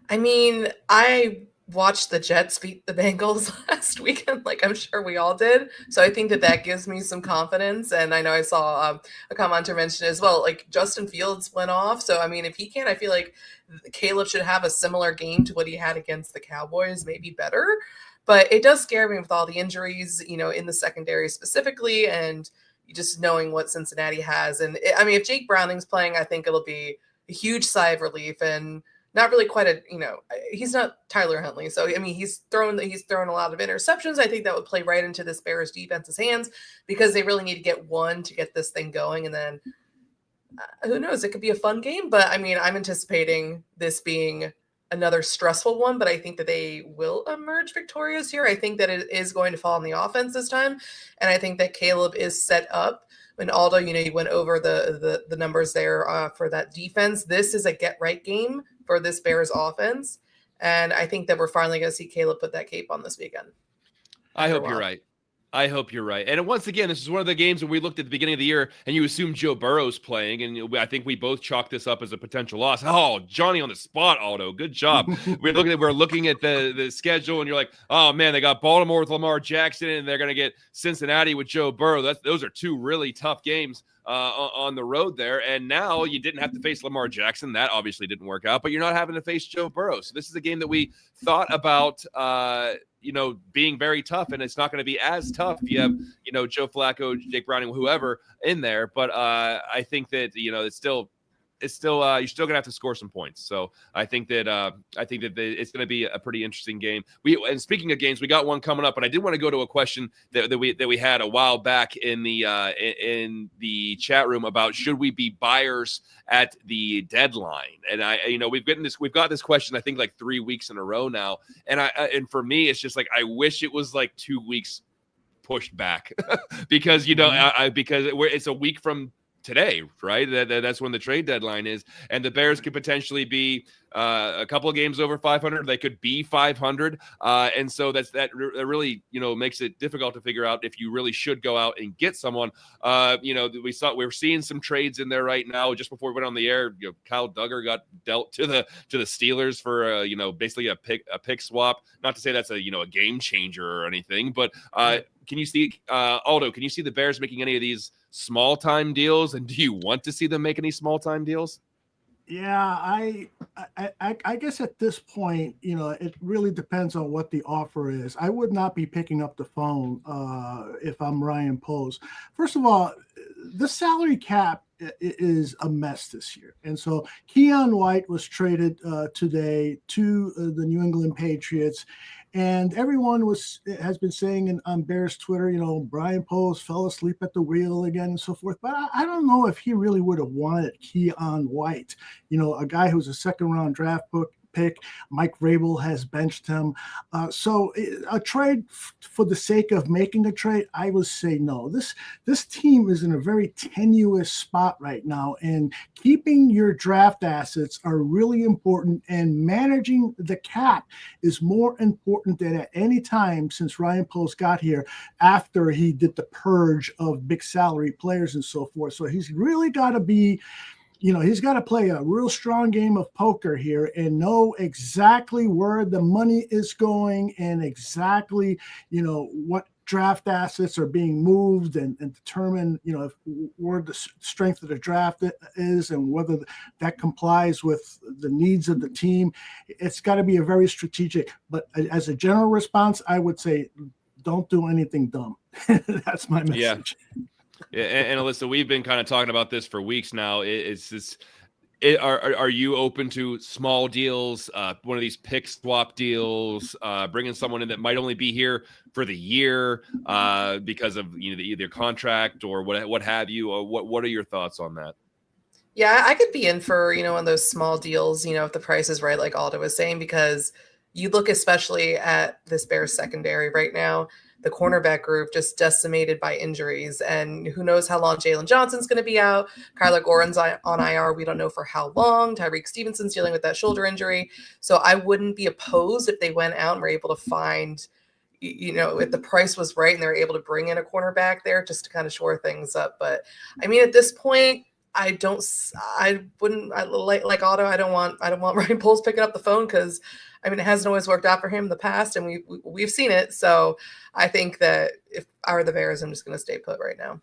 I mean, I watched the Jets beat the Bengals last weekend, like I'm sure we all did. So I think that gives me some confidence. And I know I saw a commenter mention as well, like Justin Fields went off. So, I mean, if he can, I feel like Caleb should have a similar game to what he had against the Cowboys, maybe better. But it does scare me with all the injuries, in the secondary specifically, and just knowing what Cincinnati has. And if Jake Browning's playing, I think it'll be a huge sigh of relief, and not really quite he's not Tyler Huntley. So, he's thrown a lot of interceptions. I think that would play right into this Bears defense's hands because they really need to get one to get this thing going. And then who knows, it could be a fun game, but I'm anticipating this being another stressful one, but I think that they will emerge victorious here. I think that it is going to fall on the offense this time. And I think that Caleb is set up. And Aldo, you went over the numbers there for that defense. This is a get-right game for this Bears offense. And I think that we're finally going to see Caleb put that cape on this weekend. I hope you're right. I hope you're right. And once again, this is one of the games when we looked at the beginning of the year and you assumed Joe Burrow's playing. And I think we both chalked this up as a potential loss. Oh, Johnny on the spot, Aldo. Good job. We're looking at the schedule and you're like, oh man, they got Baltimore with Lamar Jackson and they're going to get Cincinnati with Joe Burrow. Those are two really tough games on the road there. And now you didn't have to face Lamar Jackson. That obviously didn't work out, but you're not having to face Joe Burrow. So this is a game that we thought about, being very tough, and it's not going to be as tough if you have, Joe Flacco, Jake Browning, whoever in there. But I think that, it's still you're still gonna have to score some points. So I think that it's gonna be a pretty interesting game. And speaking of games, we got one coming up, but I did want to go to a question that we had a while back in the chat room about should we be buyers at the deadline? And we've got this question I think like 3 weeks in a row now, and for me it's just like I wish it was like 2 weeks pushed back because because it's a week from today, right? That's when the trade deadline is, and the Bears could potentially be a couple of games over 500. They could be 500, and so that really makes it difficult to figure out if you really should go out and get someone. We're seeing some trades in there right now. Just before we went on the air, Kyle Duggar got dealt to the Steelers for basically a pick swap. Not to say that's a game changer or anything, but can you see Aldo? Can you see the Bears making any of these small time deals? And do you want to see them make any small time deals? Yeah, I guess at this point, it really depends on what the offer is. I would not be picking up the phone if I'm Ryan Poles. First of all, the salary cap is a mess this year. And so Keon White was traded today to the New England Patriots. And everyone has been saying on Bears Twitter, Brian Poles fell asleep at the wheel again and so forth. But I don't know if he really would have wanted Keon White, a guy who's a second-round draft pick. Mike Vrabel has benched him. So a trade for the sake of making a trade, I would say no. This team is in a very tenuous spot right now, and keeping your draft assets are really important, and managing the cap is more important than at any time since Ryan Poles got here after he did the purge of big salary players and so forth. So he's really got to be he's got to play a real strong game of poker here and know exactly where the money is going and exactly, what draft assets are being moved and determine, where the strength of the draft is and whether that complies with the needs of the team. It's got to be a very strategic, but as a general response, I would say don't do anything dumb. That's my message. Yeah, and Alyssa, we've been kind of talking about this for weeks now. Are you open to small deals, one of these pick swap deals, bringing someone in that might only be here for the year because of either contract or what have you? Or what are your thoughts on that? Yeah, I could be in for, one of those small deals, if the price is right, like Aldo was saying, because you look especially at this Bears secondary right now, the cornerback group just decimated by injuries, and who knows how long Jalen Johnson's going to be out. Kyler Goran's on IR. We don't know for how long. Tyreek Stevenson's dealing with that shoulder injury. So I wouldn't be opposed if they went out and were able to find, if the price was right and they're able to bring in a cornerback there just to kind of shore things up. But I mean, at this point, like Otto, I don't want Ryan Poles picking up the phone because it hasn't always worked out for him in the past, and we've seen it. So I think that if I were the Bears, I'm just going to stay put right now.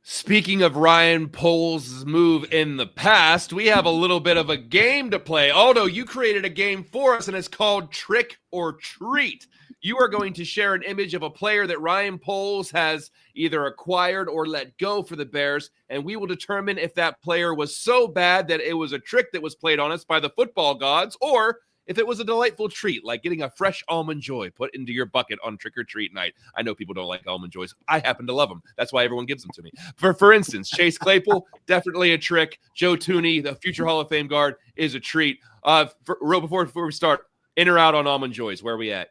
Speaking of Ryan Poles' move in the past, we have a little bit of a game to play. Aldo, you created a game for us, and it's called Trick or Treat. You are going to share an image of a player that Ryan Poles has either acquired or let go for the Bears, and we will determine if that player was so bad that it was a trick that was played on us by the football gods, or if it was a delightful treat, like getting a fresh Almond Joy put into your bucket on Trick or Treat night. I know people don't like Almond Joys. I happen to love them. That's why everyone gives them to me. For instance, Chase Claypool, definitely a trick. Joe Tooney, the future Hall of Fame guard, is a treat. Before we start, in or out on Almond Joys? Where are we at?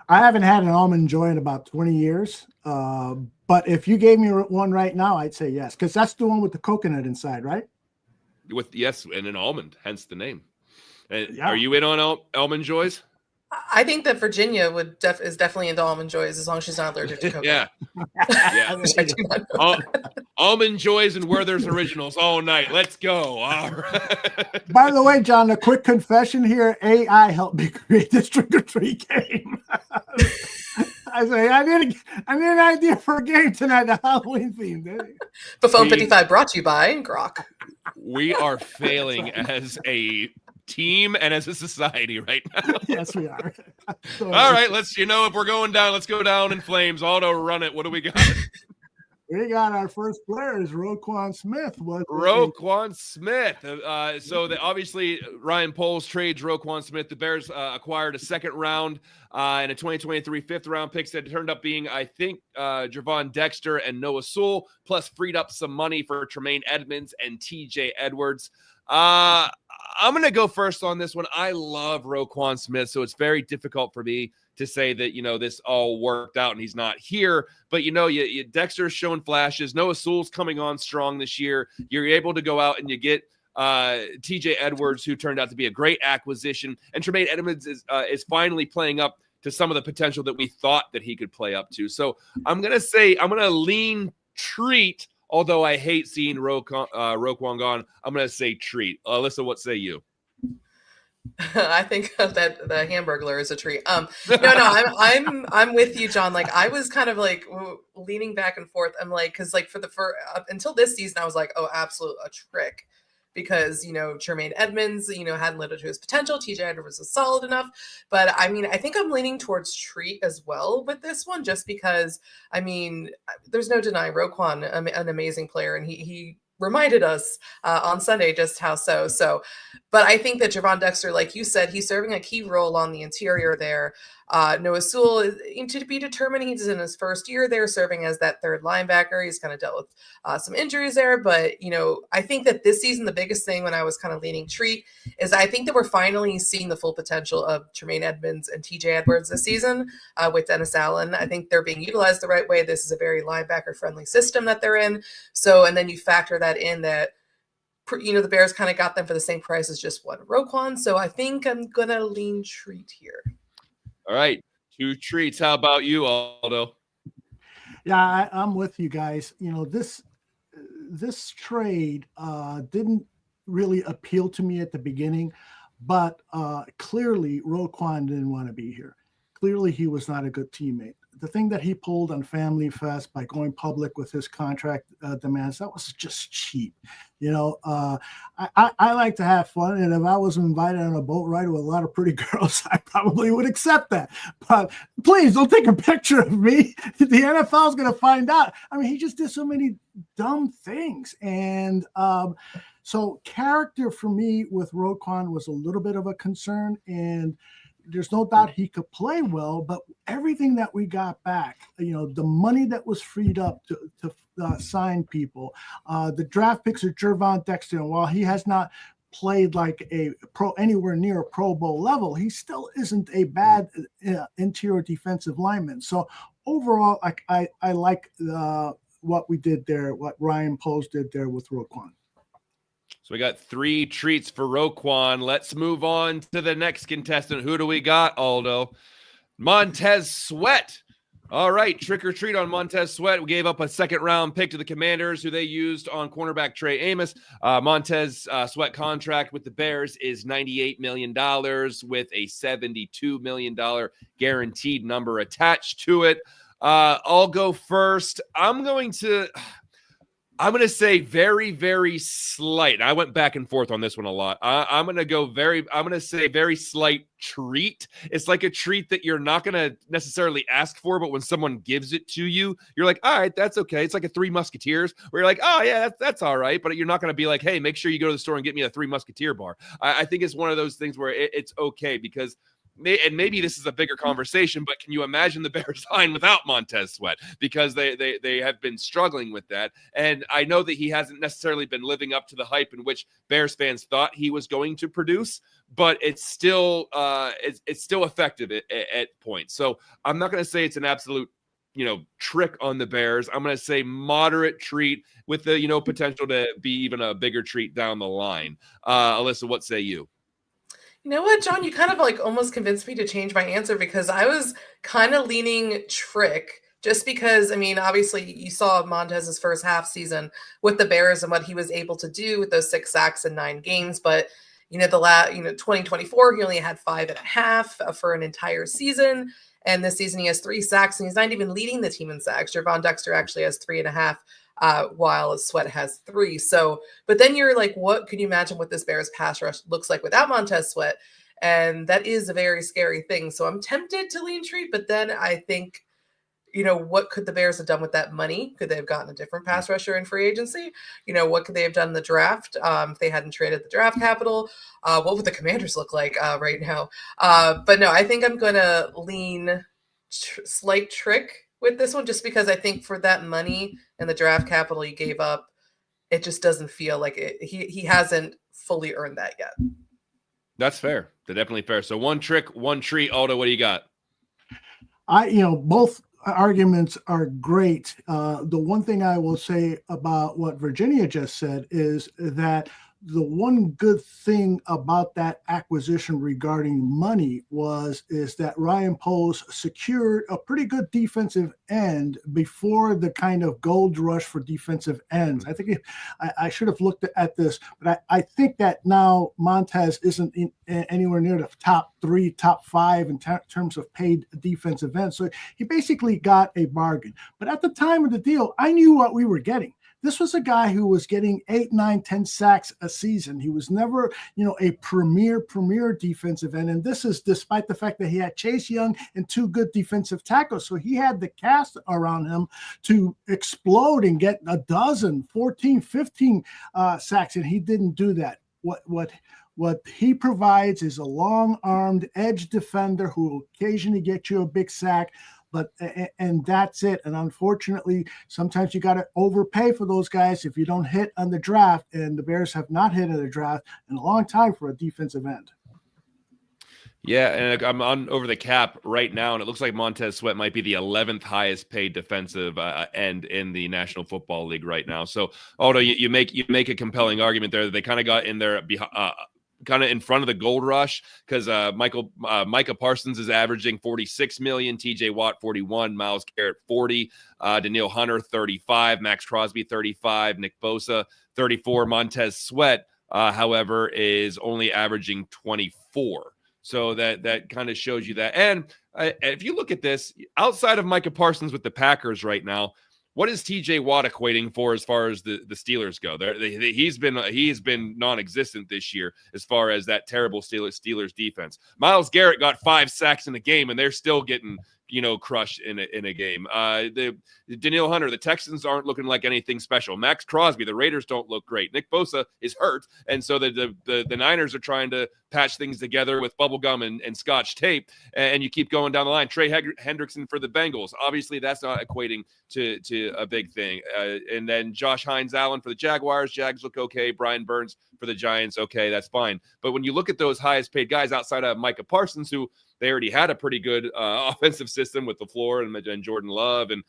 I haven't had an Almond Joy in about 20 years. But if you gave me one right now, I'd say yes, because that's the one with the coconut inside, right? Yes, and an almond, hence the name. Yeah. Are you in on Almond Joys? I think that Virginia is definitely into Almond Joys as long as she's not allergic to coconut. Yeah. Almond Joys and Werther's Originals all night. Let's go. All right. By the way, John, a quick confession here. AI helped me create this Trick or Treat game. I need an idea for a game tonight, a Halloween theme. Buffone 55 brought to you by Grok. We are failing as a team and as a society right now. Yes, we are. All right, if we're going down, let's go down in flames. Aldo, run it. What do we got? We got our first player is Roquan Smith. Roquan Smith. Obviously Ryan Poles trades Roquan Smith. The Bears acquired a second round and a 2023 fifth round picks that turned up being, I think, Javon Dexter and Noah Sewell, plus freed up some money for Tremaine Edmonds and TJ Edwards. I'm going to go first on this one. I love Roquan Smith, so it's very difficult for me to say that, this all worked out and he's not here. But, Dexter's showing flashes. Noah Sewell's coming on strong this year. You're able to go out and you get TJ Edwards, who turned out to be a great acquisition. And Tremaine Edmonds is finally playing up to some of the potential that we thought that he could play up to. So I'm going to lean treat. Although I hate seeing Roquan gone, I'm going to say treat. Alyssa, what say you? I think that the Hamburglar is a treat. No, I'm with you, John. Like, I was kind of like leaning back and forth. I'm like, because like for until this season, I was like, oh, absolute a trick. Because, Tremaine Edmonds, hadn't lived up to his potential. TJ Edwards was solid enough. But, I think I'm leaning towards treat as well with this one, just because, there's no denying Roquan, an amazing player. And he reminded us on Sunday just how so. But I think that Javon Dexter, like you said, he's serving a key role on the interior there. Noah Sewell is to be determined. He's in his first year there, serving as that third linebacker. He's kind of dealt with some injuries there. But, I think that this season, the biggest thing when I was kind of leaning treat is I think that we're finally seeing the full potential of Tremaine Edmonds and TJ Edwards this season with Dennis Allen. I think they're being utilized the right way. This is a very linebacker-friendly system that they're in. So, and then you factor that in that, the Bears kind of got them for the same price as just one Roquan. So I think I'm going to lean treat here. All right. 2 treats. How about you, Aldo? Yeah, I'm with you guys. this trade didn't really appeal to me at the beginning, but clearly Roquan didn't want to be here. Clearly he was not a good teammate. The thing that he pulled on Family Fest by going public with his contract demands, that was just cheap. You know, I like to have fun, and if I was invited on a boat ride with a lot of pretty girls, I probably would accept that. But please don't take a picture of me. The NFL is going to find out. I mean, he just did so many dumb things. And so character for me with Roquan was a little bit of a concern, and there's no doubt he could play well, but everything that we got back, you know, the money that was freed up to sign people, the draft picks of Gervon Dexter, and while he has not played like a pro anywhere near a Pro Bowl level, he still isn't a bad interior defensive lineman. So overall, I like what we did there, what Ryan Poles did there with Roquan. So we got 3 treats for Roquan. Let's move on to the next contestant. Who do we got, Aldo? Montez Sweat. All right, trick or treat on Montez Sweat. We gave up a second-round pick to the Commanders, who they used on cornerback Trey Amos. Montez Sweat contract with the Bears is $98 million with a $72 million guaranteed number attached to it. I'll go first. I'm going to say very, very slight. I went back and forth on this one a lot. I'm going to say very slight treat. It's like a treat that you're not going to necessarily ask for, but when someone gives it to you, you're like, all right, that's okay. It's like a Three Musketeers where you're like, oh yeah, that's all right. But you're not going to be like, hey, make sure you go to the store and get me a Three Musketeer bar. I think it's one of those things where it's okay because and maybe this is a bigger conversation, but can you imagine the Bears line without Montez Sweat? Because they have been struggling with that. And I know that he hasn't necessarily been living up to the hype in which Bears fans thought he was going to produce, but it's still effective at points. So I'm not going to say it's an absolute trick on the Bears. I'm going to say moderate treat with the potential to be even a bigger treat down the line. Alyssa, what say you? You know what, John? You kind of like almost convinced me to change my answer because I was kind of leaning trick just because, I mean, obviously you saw Montez's first half season with the Bears and what he was able to do with those 6 sacks in 9 games. But, 2024, he only had 5.5 for an entire season. And this season he has 3 sacks and he's not even leading the team in sacks. Gervon Dexter actually has 3.5. While Sweat has 3. So, but then you're like, what could you imagine what this Bears pass rush looks like without Montez Sweat? And that is a very scary thing. So I'm tempted to lean treat, but then I think, what could the Bears have done with that money? Could they have gotten a different pass rusher in free agency? What could they have done in the draft if they hadn't traded the draft capital? What would the Commanders look like right now? But no, I think I'm going to lean slight trick with this one, just because I think for that money and the draft capital he gave up, it just doesn't feel like it. He hasn't fully earned that yet. That's fair. They're definitely fair. So one trick, one treat. Aldo, what do you got? Both arguments are great. The one thing I will say about what Virginia just said is that the one good thing about that acquisition regarding money is that Ryan Poles secured a pretty good defensive end before the kind of gold rush for defensive ends. I think I should have looked at this, but I think that now Montez isn't anywhere near the top 3, top 5 in terms of paid defensive ends. So he basically got a bargain. But at the time of the deal, I knew what we were getting. This was a guy who was getting 8, 9, 10 sacks a season. He was never, a premier defensive end. And this is despite the fact that he had Chase Young and 2 good defensive tackles. So he had the cast around him to explode and get 12, 14, 15 sacks. And he didn't do that. What he provides is a long-armed edge defender who will occasionally get you a big sack. And that's it. And unfortunately, sometimes you got to overpay for those guys if you don't hit on the draft. And the Bears have not hit on the draft in a long time for a defensive end. Yeah, and I'm on over the cap right now, and it looks like Montez Sweat might be the 11th highest paid defensive end in the National Football League right now. So, Aldo, you make a compelling argument there that they kind of got in there kind of in front of the gold rush because Micah Parsons is averaging 46 million, TJ Watt 41, Myles Garrett 40, Danielle Hunter 35, Max Crosby 35, Nick Bosa 34, Montez Sweat, however, is only averaging 24. So that kind of shows you that. And if you look at this, outside of Micah Parsons with the Packers right now, what is TJ Watt equating for as far as the Steelers go? He's been non-existent this year as far as that terrible Steelers defense. Myles Garrett got 5 sacks in the game, and they're still getting crushed in a game. The Danielle Hunter, the Texans aren't looking like anything special. Max Crosby, the Raiders don't look great. Nick Bosa is hurt, and so the Niners are trying to patch things together with bubble gum and scotch tape, and you keep going down the line. Trey Hendrickson for the Bengals. Obviously, that's not equating to a big thing. And then Josh Hines-Allen for the Jaguars. Jags look okay. Brian Burns for the Giants. Okay, that's fine. But when you look at those highest paid guys outside of Micah Parsons, who they already had a pretty good offensive system with LaFleur and Jordan Love and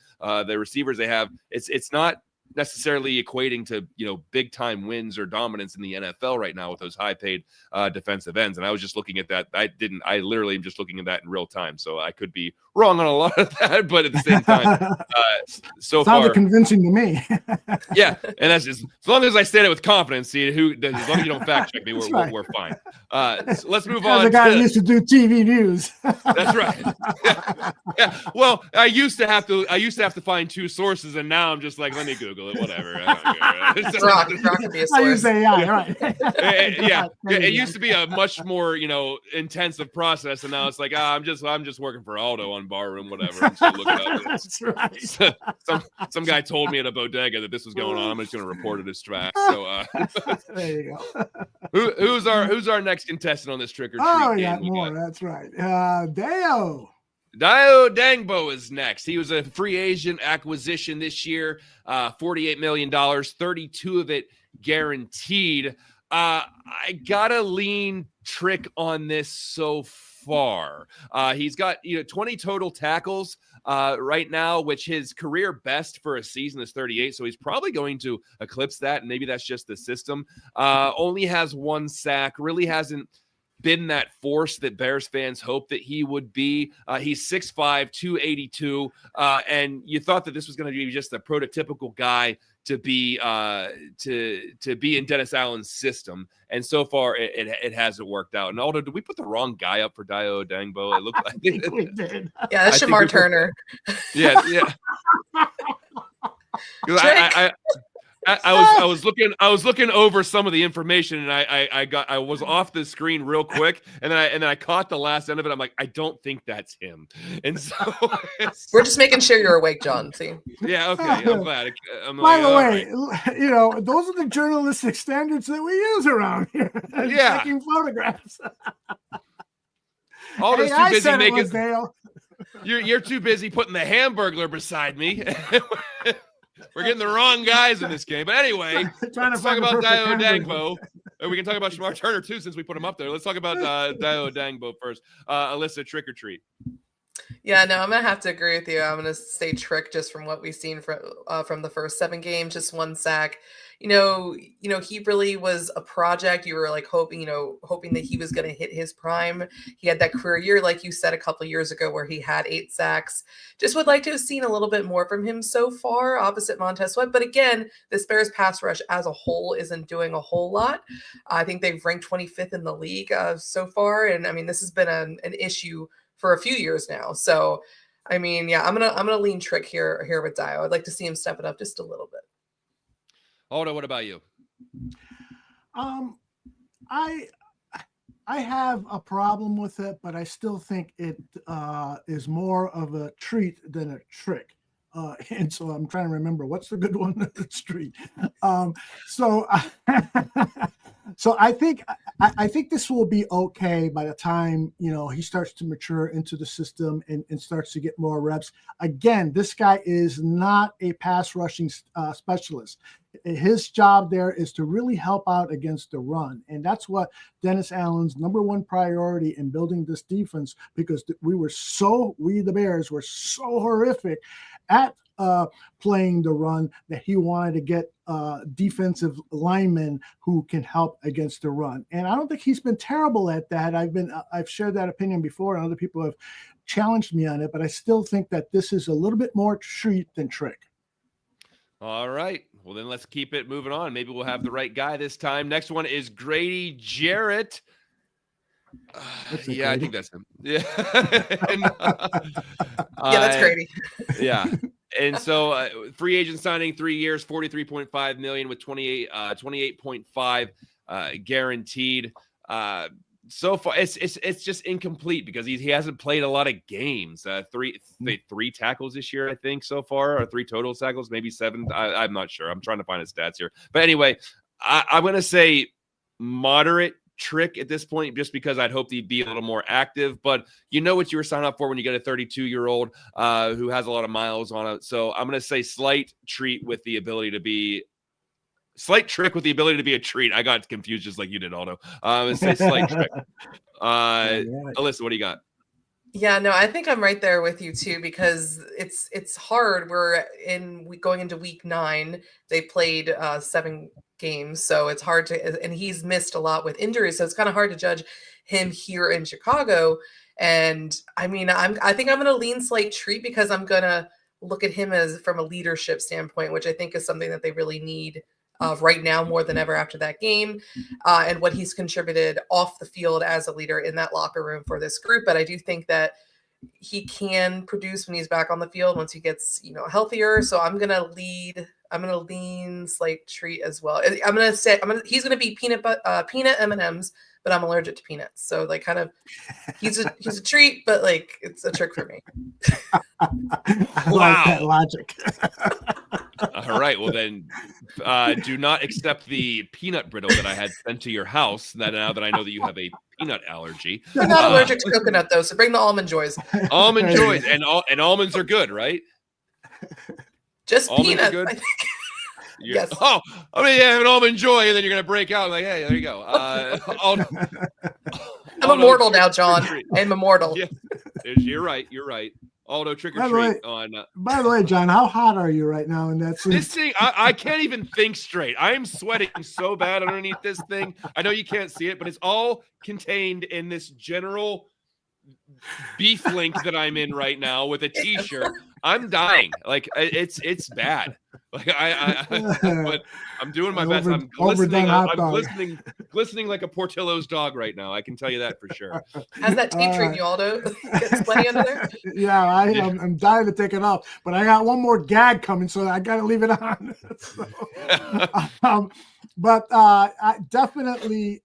the receivers they have, it's not necessarily equating to big time wins or dominance in the NFL right now with those high paid defensive ends. And I was just looking at that. I literally am just looking at that in real time, so I could be wrong on a lot of that, but at the same time, so sounded far convincing to me. Yeah, and that's just as long as I say it with confidence. See, as long as you don't fact check me, we're fine. So let's move on. The guy who used to do TV news. That's right. Yeah. Well, I used to have to find 2 sources, and now I'm just like, let me Google it, whatever. Rock could be a source. I use AI, right? Yeah, it used to be a much more intensive process, and now it's like I'm just working for Aldo on Barroom, whatever. I'm just looking up. That's right. Some guy told me at a bodega that this was going on. I'm just going to report it as fact. So there you go. Who's our next contestant on this trick or treat? Oh, game? yeah, more. That's right. Dayo Dangbo is next. He was a free agent acquisition this year, $48 million, 32 of it guaranteed. I gotta lean trick on this so far. He's got 20 total tackles right now, which his career best for a season is 38. So he's probably going to eclipse that, and maybe that's just the system. Only has 1 sack. Really hasn't been that force that Bears fans hoped that he would be. He's 6'5", 282, and you thought that this was going to be just a prototypical guy to be in Dennis Allen's system, and so far it hasn't worked out. And Aldo, did we put the wrong guy up for Dayo Dangbo? It looked like we did. Yeah, that's Shamar Turner. Yeah. I was looking over some of the information, and I was off the screen real quick, and then I caught the last end of it. I'm like, I don't think that's him, and so we're just making sure you're awake, John. See? Yeah, okay, I'm glad. By the way, those are the journalistic standards that we use around here. Yeah, taking photographs. All those too busy making. You're too busy putting the Hamburglar beside me. We're getting the wrong guys in this game. But anyway, let's talk about Dayo Dangbo. We can talk about Shamar Turner, too, since we put him up there. Let's talk about Dayo Dangbo first. Alyssa, trick or treat? Yeah, no, I'm going to have to agree with you. I'm going to say trick just from what we've seen from the first 7 games, just 1 sack. He really was a project. You were like hoping that he was going to hit his prime. He had that career year, like you said, a couple of years ago where he had 8 sacks. Just would like to have seen a little bit more from him so far, opposite Montez Sweat. But again, this Bears pass rush as a whole isn't doing a whole lot. I think they've ranked 25th in the league so far. And I mean, this has been an issue for a few years now. So, I mean, yeah, I'm gonna lean trick here with Dayo. I'd like to see him step it up just a little bit. Aldo, what about you? I have a problem with it, but I still think it is more of a treat than a trick. And so I'm trying to remember what's the good one at the street. So I think this will be okay by the time he starts to mature into the system and starts to get more reps. Again, this guy is not a pass rushing specialist. His job there is to really help out against the run, and that's what Dennis Allen's number 1 priority in building this defense, because we the Bears were so horrific at playing the run, that he wanted to get defensive linemen who can help against the run. And I don't think he's been terrible at that. I've shared that opinion before, and other people have challenged me on it, but I still think that this is a little bit more treat than trick. All right. Well, then let's keep it moving on. Maybe we'll have the right guy this time. Next one is Grady Jarrett. I think that's him. Yeah. And, that's Grady. Yeah. And so free agent signing 3 years, $43.5 million with 28.5 guaranteed. So far, it's just incomplete because he hasn't played a lot of games. Three tackles this year, I think, so far, or 3 total tackles, maybe 7. I'm not sure. I'm trying to find his stats here. But anyway, I'm going to say moderate trick at this point, just because I'd hoped he'd be a little more active. But you know what you were signing up for when you get a 32-year-old who has a lot of miles on it. So I'm going to say slight trick with the ability to be a treat. I got confused just like you did, Aldo. Say slight trick. Alyssa, what do you got? Yeah, no, I think I'm right there with you too, because it's hard. We're going into week 9. They played 7 games, so it's hard to, and he's missed a lot with injuries, so it's kind of hard to judge him here in Chicago. And I mean, I think I'm going to lean slight treat, because I'm going to look at him as from a leadership standpoint, which I think is something that they really need right now more than ever after that game, and what he's contributed off the field as a leader in that locker room for this group. But I do think that he can produce when he's back on the field once he gets, healthier. So I'm going to lean slight treat as well. I'm going to say he's going to be peanut M&Ms, but I'm allergic to peanuts. So like kind of he's a treat, but like it's a trick for me. I like that logic. All right. Well, then do not accept the peanut brittle that I had sent to your house. Now that I know that you have a peanut allergy. I'm not allergic to coconut, though, so bring the almond joys. Almond joys. And almonds are good, right? Just almonds peanuts. Good? Yes. Oh, I mean, you have an almond joy, and then you're going to break out. Like, hey, there you go. I'm immortal now, John. I'm immortal. Yeah. You're right. Aldo, trick or treat on. By the way, John, how hot are you right now in that suit? This thing, I can't even think straight. I am sweating so bad underneath this thing. I know you can't see it, but it's all contained in this general beef link that I'm in right now with a t-shirt. I'm dying. Like it's bad. Like but I'm doing my best. I'm glistening. Glistening like a Portillo's dog right now. I can tell you that for sure. How's that tape treating you, Aldo? Get plenty under there. Yeah, I'm dying to take it off, but I got one more gag coming, so I got to leave it on. But I definitely,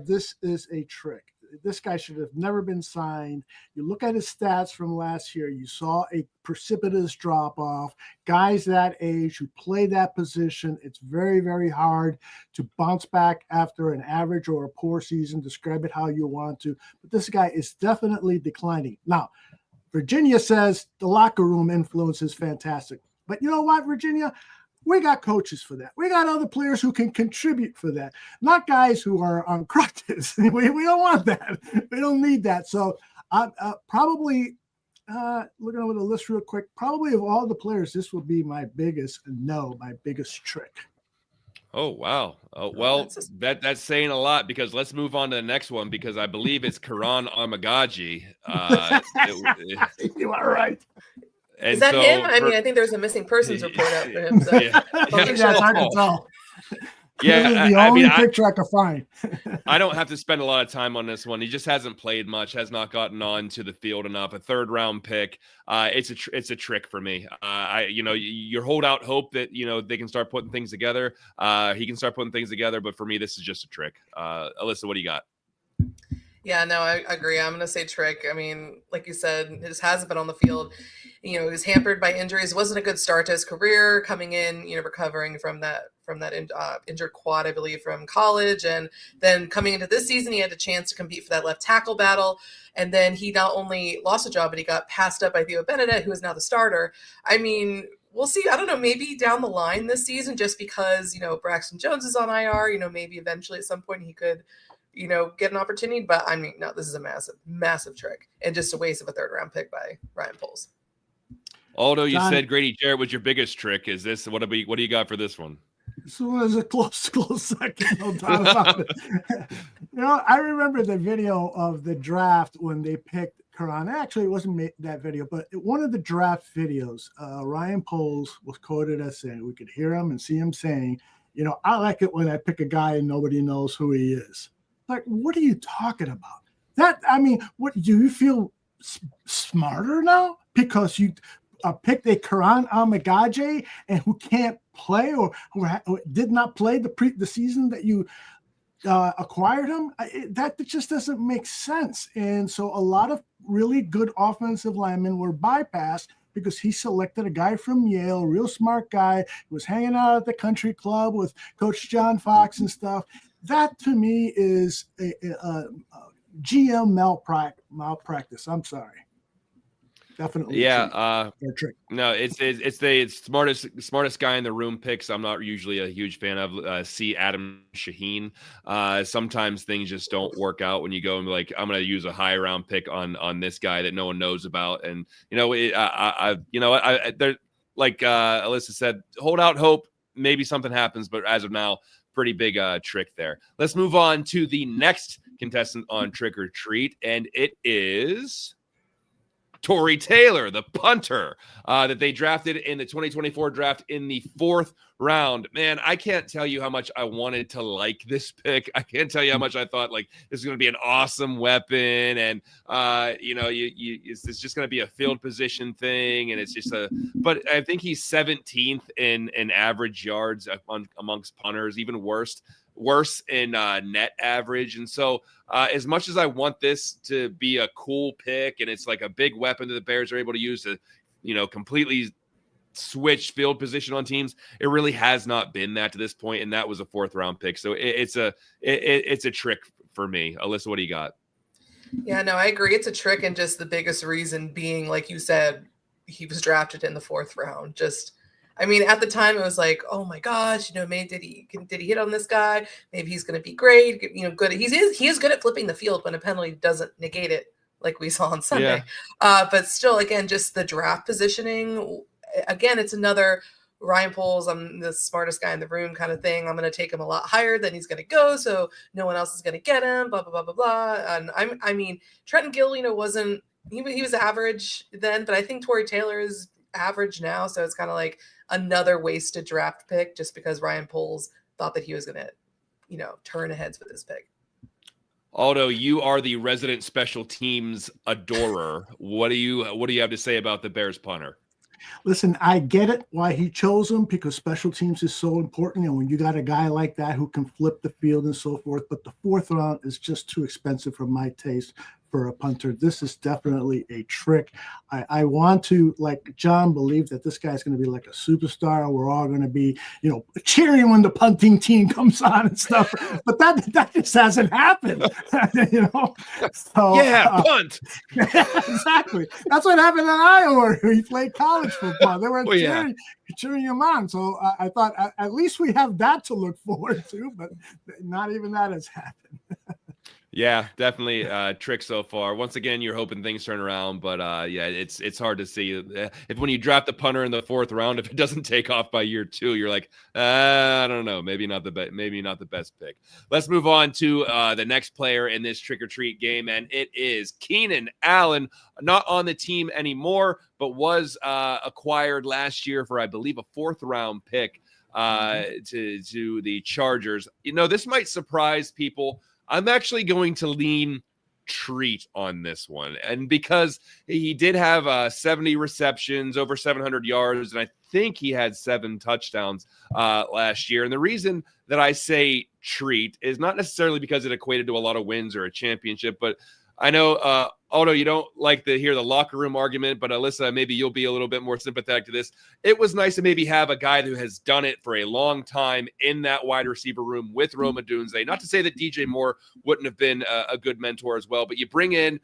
this is a trick. This guy should have never been signed. You look at his stats from last year, you saw a precipitous drop off. Guys that age who play that position, it's very, very hard to bounce back after an average or a poor season. Describe it how you want to. But this guy is definitely declining. Now, Virginia says the locker room influence is fantastic. But you know what, Virginia? We got coaches for that. We got other players who can contribute for that, not guys who are on crutches. We don't want that. We don't need that. So probably looking over the list real quick, probably of all the players, this will be my biggest trick. Oh, wow. Oh, well, that's saying a lot, because let's move on to the next one, because I believe it's Karan Armagaji. You are right. And is that him? I mean, I think there's a missing persons report out for him. So. Yeah, it's hard to tell. Yeah, this is the only picture I could find. I don't have to spend a lot of time on this one. He just hasn't played much, has not gotten on to the field enough. A 3rd-round pick. It's a trick for me. You hold out hope that they can start putting things together. He can start putting things together, but for me, this is just a trick. Alyssa, what do you got? Yeah, no, I agree. I'm going to say trick. I mean, like you said, it just hasn't been on the field. He was hampered by injuries. It wasn't a good start to his career coming in, recovering from that injured quad, I believe, from college. And then coming into this season, he had a chance to compete for that left tackle battle. And then he not only lost a job, but he got passed up by Theo Benedict, who is now the starter. I mean, we'll see. I don't know, maybe down the line this season, just because, Braxton Jones is on IR, maybe eventually at some point he could get an opportunity. But I mean, no, this is a massive, massive trick, and just a waste of a 3rd-round pick by Ryan Poles. Although you John, said Grady Jarrett was your biggest trick, is this what do you got for this one? this was a close second, no doubt about it. I remember the video of the draft when they picked Karan. Actually, it wasn't that video, but one of the draft videos, Ryan Poles was quoted as saying, we could hear him and see him saying, I like it when I pick a guy and nobody knows who he is. Like, what are you talking about? What do you feel smarter now because you picked a Karan Amagaje and who can't play or who did not play the season that you acquired him? That just doesn't make sense. And so a lot of really good offensive linemen were bypassed because he selected a guy from Yale, real smart guy, who was hanging out at the country club with Coach John Fox and stuff. That to me is a GM malpractice. I'm sorry. Definitely. Yeah. Trick. No, it's the smartest guy in the room picks. I'm not usually a huge fan of. See Adam Shaheen. Sometimes things just don't work out when you go and be like, I'm going to use a high round pick on this guy that no one knows about. And they're like Alyssa said, hold out hope. Maybe something happens, but as of now, pretty big trick there. Let's move on to the next contestant on Trick or Treat, and it is Tory Taylor, the punter that they drafted in the 2024 draft in the 4th round. Man, I can't tell you how much I wanted to like this pick. I can't tell you how much I thought like this is going to be an awesome weapon, and it's just going to be a field position thing, and it's just But I think he's 17th in average yards amongst punters, even worse in net average. And so as much as I want this to be a cool pick and it's like a big weapon that the Bears are able to use to, completely switch field position on teams, it really has not been that to this point. And that was a 4th round pick. So it's a trick for me. Alyssa, what do you got? Yeah, no, I agree. It's a trick. And just the biggest reason being, like you said, he was drafted in the 4th round. At the time it was like, oh my gosh, maybe did he hit on this guy? Maybe he's going to be great. Good. He is good at flipping the field when a penalty doesn't negate it, like we saw on Sunday. Yeah. But still, again, just the draft positioning. Again, it's another Ryan Poles, I'm the smartest guy in the room kind of thing. I'm going to take him a lot higher than he's going to go, so no one else is going to get him. Blah blah blah blah blah. And Trenton Gill, wasn't he was average then, but I think Tory Taylor is average now, so it's kind of like another wasted draft pick just because Ryan Poles thought that he was going to, turn heads with this pick. Aldo, you are the resident special teams adorer. What do you have to say about the Bears punter? Listen, I get it why he chose him because special teams is so important. And when you got a guy like that who can flip the field and so forth, but the 4th round is just too expensive for my taste for a punter. This is definitely a trick. I want to, like John, believe that this guy's going to be like a superstar. We're all going to be, cheering when the punting team comes on and stuff. But that just hasn't happened, So punt. Exactly. That's what happened in Iowa. He played college football. They were cheering him on. So I thought at least we have that to look forward to, but not even that has happened. Yeah, definitely trick so far. Once again, you're hoping things turn around, but it's hard to see. If when you draft the punter in the 4th round, if it doesn't take off by year 2, you're like, I don't know, maybe not the best pick. Let's move on to the next player in this trick or treat game, and it is Keenan Allen, not on the team anymore, but was acquired last year for I believe a 4th round pick to the Chargers. This might surprise people. I'm actually going to lean treat on this one. And because he did have 70 receptions, over 700 yards, and I think he had 7 touchdowns last year. And the reason that I say treat is not necessarily because it equated to a lot of wins or a championship, but I know, Aldo, you don't like to hear the locker room argument, but Alyssa, maybe you'll be a little bit more sympathetic to this. It was nice to maybe have a guy who has done it for a long time in that wide receiver room with Rome Odunze. Not to say that DJ Moore wouldn't have been a good mentor as well, but you bring in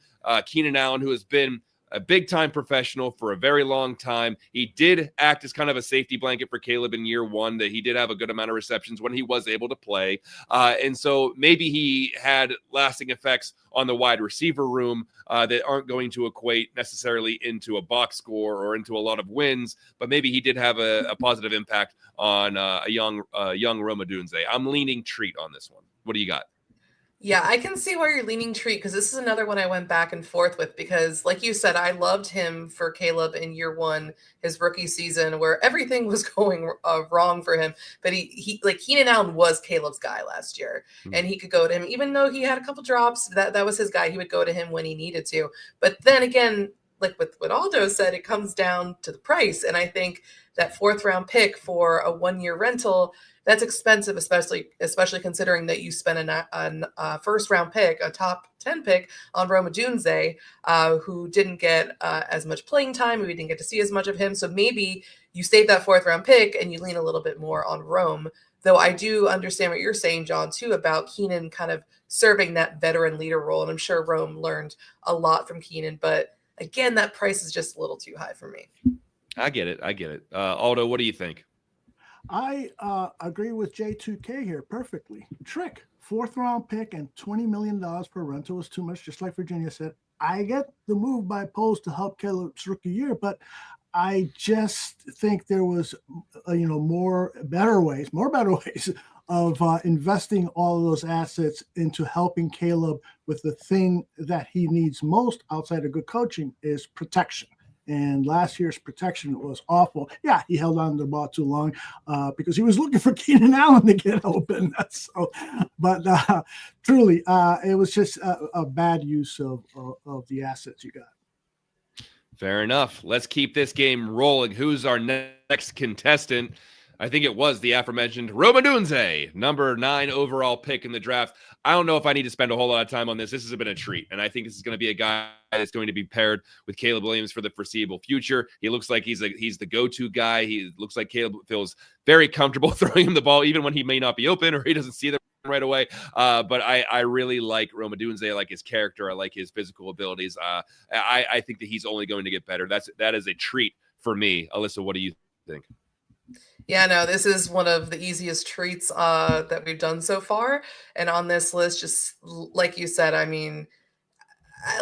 Keenan Allen, who has been a big-time professional for a very long time. He did act as kind of a safety blanket for Caleb in year one, that he did have a good amount of receptions when he was able to play. And so maybe he had lasting effects on the wide receiver room that aren't going to equate necessarily into a box score or into a lot of wins, but maybe he did have a positive impact on a young Rome Odunze. I'm leaning treat on this one. What do you got? Yeah, I can see why you're leaning treat, because this is another one I went back and forth with, because like you said, I loved him for Caleb in year one, his rookie season, where everything was going wrong for him. But he like Keenan Allen was Caleb's guy last year, and he could go to him, even though he had a couple drops, that was his guy. He would go to him when he needed to. But then again, like with what Aldo said, it comes down to the price. And I think that 4th round pick for a 1-year rental, that's expensive, especially considering that you spent a first round pick, a top 10 pick on Rome Odunze, who didn't get as much playing time. We didn't get to see as much of him. So maybe you save that 4th round pick and you lean a little bit more on Rome. Though I do understand what you're saying, John, too, about Keenan kind of serving that veteran leader role. And I'm sure Rome learned a lot from Keenan. But again, that price is just a little too high for me. I get it. Aldo, what do you think? I agree with J2K here perfectly. Trick, 4th round pick and $20 million per rental is too much, just like Virginia said. I get the move by Post to help Caleb's rookie year, but I just think there was, more better ways of investing all of those assets into helping Caleb with the thing that he needs most outside of good coaching is protection. And last year's protection was awful. Yeah, he held on to the ball too long because he was looking for Keenan Allen to get open. But truly, it was just a bad use of the assets you got. Fair enough. Let's keep this game rolling. Who's our next contestant? I think it was the aforementioned Rome Odunze, number 9 overall pick in the draft. I don't know if I need to spend a whole lot of time on this. This has been a treat, and I think this is going to be a guy that's going to be paired with Caleb Williams for the foreseeable future. He looks like he's the go-to guy. He looks like Caleb feels very comfortable throwing him the ball, even when he may not be open or he doesn't see them right away. But I really like Rome Odunze. I like his character. I like his physical abilities. I think that he's only going to get better. That is a treat for me. Alyssa, what do you think? Yeah, no, this is one of the easiest treats that we've done so far. And on this list, just like you said, I mean,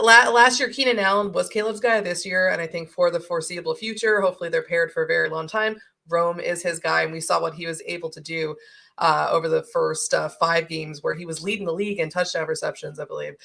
last year, Keenan Allen was Caleb's guy. This year, and I think for the foreseeable future, hopefully they're paired for a very long time, Rome is his guy. And we saw what he was able to do over the first 5 games, where he was leading the league in touchdown receptions, I believe.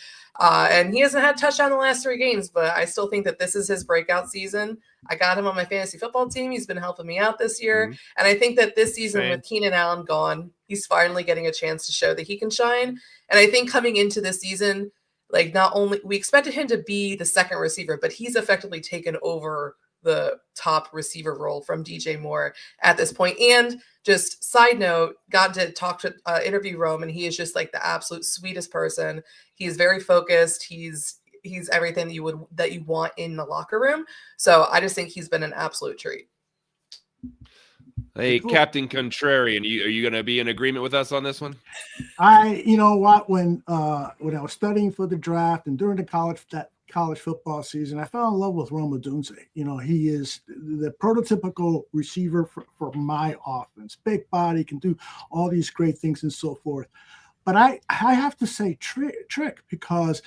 And he hasn't had touchdown the last 3 games, but I still think that this is his breakout season. I got him on my fantasy football team. He's been helping me out this year. Mm-hmm. And I think that this season with Keenan Allen gone, he's finally getting a chance to show that he can shine. And I think coming into this season, like, not only we expected him to be the second receiver, but he's effectively taken over the top receiver role from DJ Moore at this point. And just side note, got to talk to interview Rome, and he is just like the absolute sweetest person. He's very focused. He's everything that you want in the locker room. So I just think he's been an absolute treat. Hey, cool. Captain Contrarian, are you going to be in agreement with us on this one? You know what, when I was studying for the draft and during the college football season, I fell in love with Rome Odunze. He is the prototypical receiver for my offense. Big body, can do all these great things and so forth. But I have to say trick, because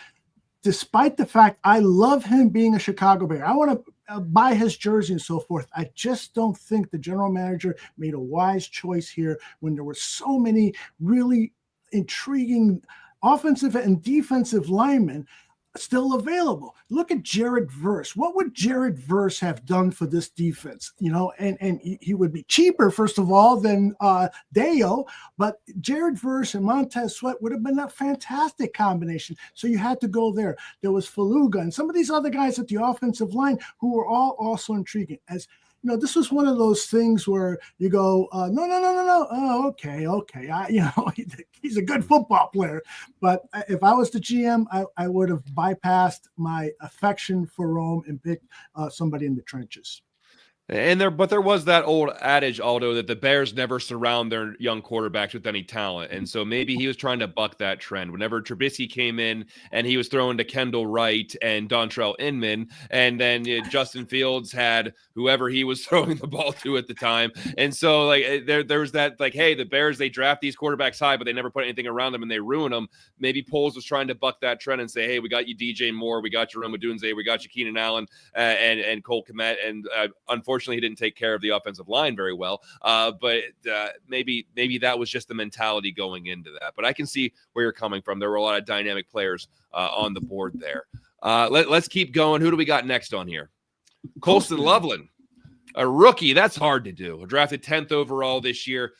despite the fact I love him being a Chicago Bear, I want to buy his jersey and so forth, I just don't think the general manager made a wise choice here when there were so many really intriguing offensive and defensive linemen still available. Look at Jared Verse. What would Jared Verse have done for this defense? And he would be cheaper, first of all, than Deo, but Jared Verse and Montez Sweat would have been a fantastic combination. So you had to go there. There was Faluga and some of these other guys at the offensive line who were all also intriguing. As this was one of those things where you go, no. Oh, okay. He's a good football player. But if I was the GM, I would have bypassed my affection for Rome and picked somebody in the trenches. But there was that old adage, Aldo, that the Bears never surround their young quarterbacks with any talent. And so maybe he was trying to buck that trend. Whenever Trubisky came in and he was throwing to Kendall Wright and Dontrell Inman, and then Justin Fields had whoever he was throwing the ball to at the time. And so like there was that like, hey, the Bears, they draft these quarterbacks high, but they never put anything around them and they ruin them. Maybe Poles was trying to buck that trend and say, hey, we got you DJ Moore, we got you Rome Odunze, we got you Keenan Allen and Cole Kmet. And unfortunately, he didn't take care of the offensive line very well. But maybe that was just the mentality going into that. But I can see where you're coming from. There were a lot of dynamic players on the board there. Let's keep going. Who do we got next on here? Colston Loveland, a rookie. That's hard to do. Drafted 10th overall this year.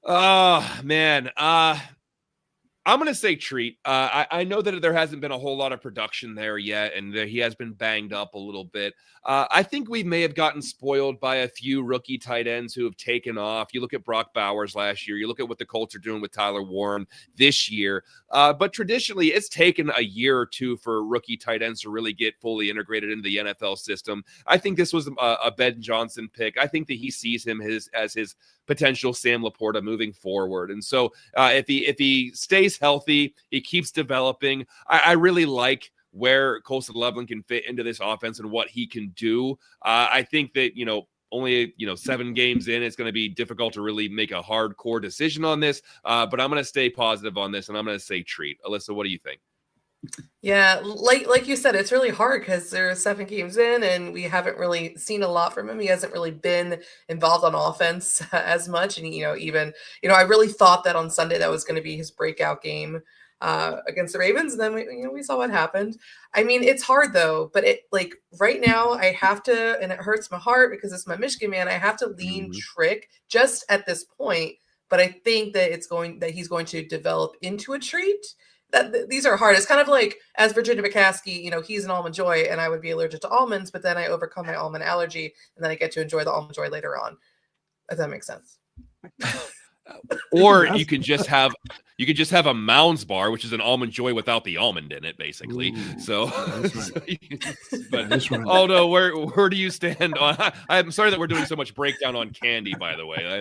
Oh, man. I'm going to say treat. I know that there hasn't been a whole lot of production there yet, and he has been banged up a little bit. I think we may have gotten spoiled by a few rookie tight ends who have taken off. You look at Brock Bowers last year. You look at what the Colts are doing with Tyler Warren this year. But traditionally, it's taken a year or two for rookie tight ends to really get fully integrated into the NFL system. I think this was a Ben Johnson pick. I think that he sees him as his potential Sam Laporta moving forward. And so if he stays healthy, he keeps developing. I really like where Colston Loveland can fit into this offense and what he can do. I think that, only 7 games in, it's going to be difficult to really make a hardcore decision on this. But I'm going to stay positive on this, and I'm going to say treat. Alyssa, what do you think? Yeah, like you said, it's really hard because there are 7 games in and we haven't really seen a lot from him. He hasn't really been involved on offense as much. And, I really thought that on Sunday that was going to be his breakout game against the Ravens. And then we saw what happened. I mean, it's hard though, but right now I have to, and it hurts my heart because it's my Michigan man. I have to lean Trick just at this point, but I think that he's going to develop into a treat. These are hard. It's kind of like as Virginia McCaskey, he's an almond joy and I would be allergic to almonds, but then I overcome my almond allergy and then I get to enjoy the almond joy later on. If that makes sense. Or you could just have a Mounds bar, which is an almond joy without the almond in it, basically. Ooh, so, right. Aldo, where do you stand on? I'm sorry that we're doing so much breakdown on candy. By the way, I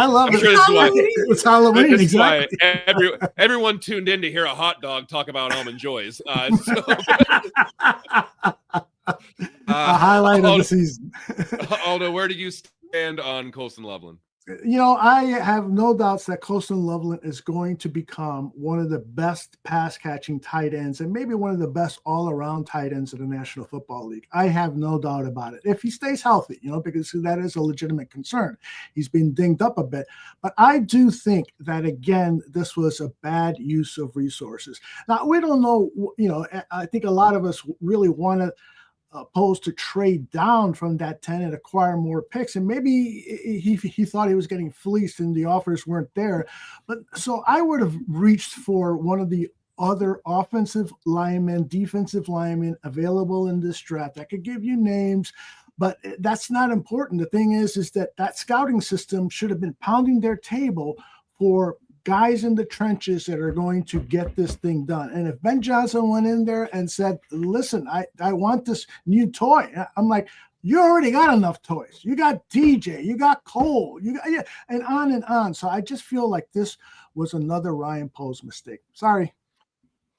love it. It's Halloween. This Exactly. Is why everyone tuned in to hear a hot dog talk about almond joys. A highlight of the season. Aldo, where do you stand on Colston Loveland? I have no doubts that Colston Loveland is going to become one of the best pass-catching tight ends and maybe one of the best all-around tight ends in the National Football League. I have no doubt about it. If he stays healthy, because that is a legitimate concern. He's been dinged up a bit. But I do think that, again, this was a bad use of resources. Now, we don't know, I think a lot of us really want to opposed to trade down from that 10 and acquire more picks. And maybe he thought he was getting fleeced and the offers weren't there. But so I would have reached for one of the other offensive linemen, defensive linemen available in this draft. I could give you names, but that's not important. The thing is that scouting system should have been pounding their table for guys in the trenches that are going to get this thing done. And if Ben Johnson went in there and said, listen, I want this new toy, I'm like, you already got enough toys. You got DJ, you got Cole, and on and on. So I just feel like this was another Ryan Poles mistake. Sorry.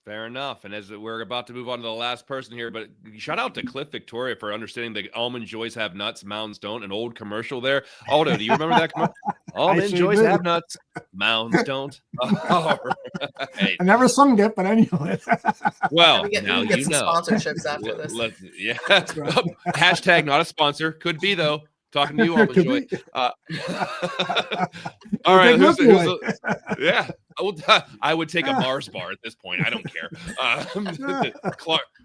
Fair enough. And as we're about to move on to the last person here, but shout out to Cliff Victoria for understanding that almond joys have nuts, mounds don't. An old commercial there. Aldo, do you remember that commercial? Almond joys have nuts, mounds don't. Oh, right. I never sung it, but anyway. Well, we get now some you know. sponsorships after this. Yeah. Hashtag not a sponsor. Could be though. Talking to you, Almond Joy. All right. Yeah. I would take a Mars bar at this point. I don't care.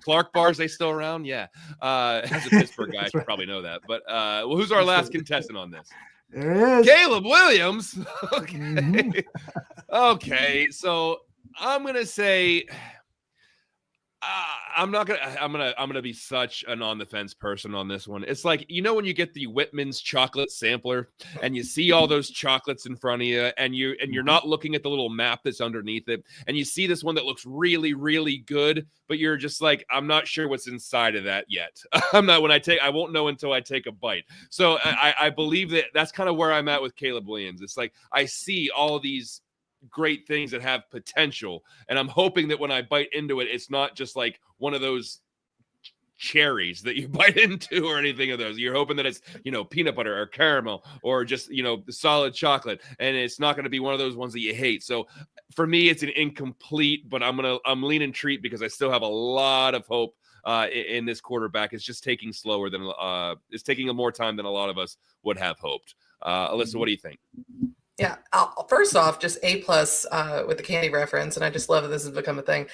Clark bars, they still around? Yeah. As a Pittsburgh guy, I should probably know that. But who's our last contestant on this? There it is. Caleb Williams. Okay. Mm-hmm. Okay. So I'm going to say I'm gonna be such an on the fence person on this one. It's like, when you get the Whitman's chocolate sampler and you see all those chocolates in front of you, and you're not looking at the little map that's underneath it, and you see this one that looks really, really good, but you're just like, I'm not sure what's inside of that yet. I won't know until I take a bite. So I believe that's kind of where I'm at with Caleb Williams. It's like I see all these great things that have potential, and I'm hoping that when I bite into it, it's not just like one of those cherries that you bite into or anything of those. You're hoping that it's peanut butter or caramel or just the solid chocolate, and it's not going to be one of those ones that you hate. So for me, it's an incomplete, but I'm leaning treat because I still have a lot of hope in this quarterback. It's just taking slower than it's taking more time than a lot of us would have hoped. Alyssa, what do you think? Yeah, first off, just A+ with the candy reference, and I just love that this has become a thing.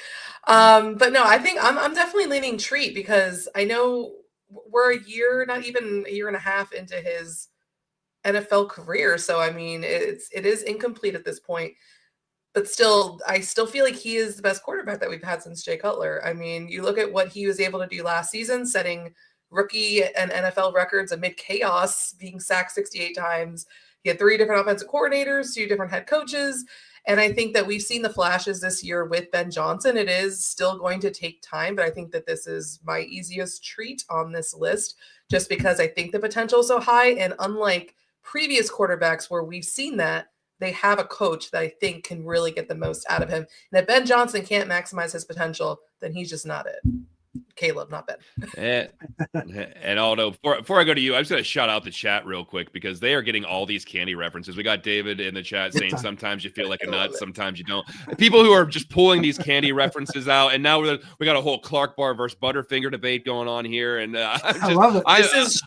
But no, I think I'm definitely leaning treat because I know we're not even a year and a half into his NFL career, so I mean it is incomplete at this point. But still, I still feel like he is the best quarterback that we've had since Jay Cutler. I mean, you look at what he was able to do last season, setting rookie and NFL records amid chaos, being sacked 68 times. He had 3 different offensive coordinators, 2 different head coaches. And I think that we've seen the flashes this year with Ben Johnson. It is still going to take time, but I think that this is my easiest treat on this list just because I think the potential is so high. And unlike previous quarterbacks where we've seen that, they have a coach that I think can really get the most out of him. And if Ben Johnson can't maximize his potential, then he's just not it. Caleb, not Ben. And Aldo, before I go to you, I'm just going to shout out the chat real quick because they are getting all these candy references. We got David in the chat saying sometimes you feel like a nut, sometimes you don't. People who are just pulling these candy references out, and now we got a whole Clark bar versus Butterfinger debate going on here, and I love it.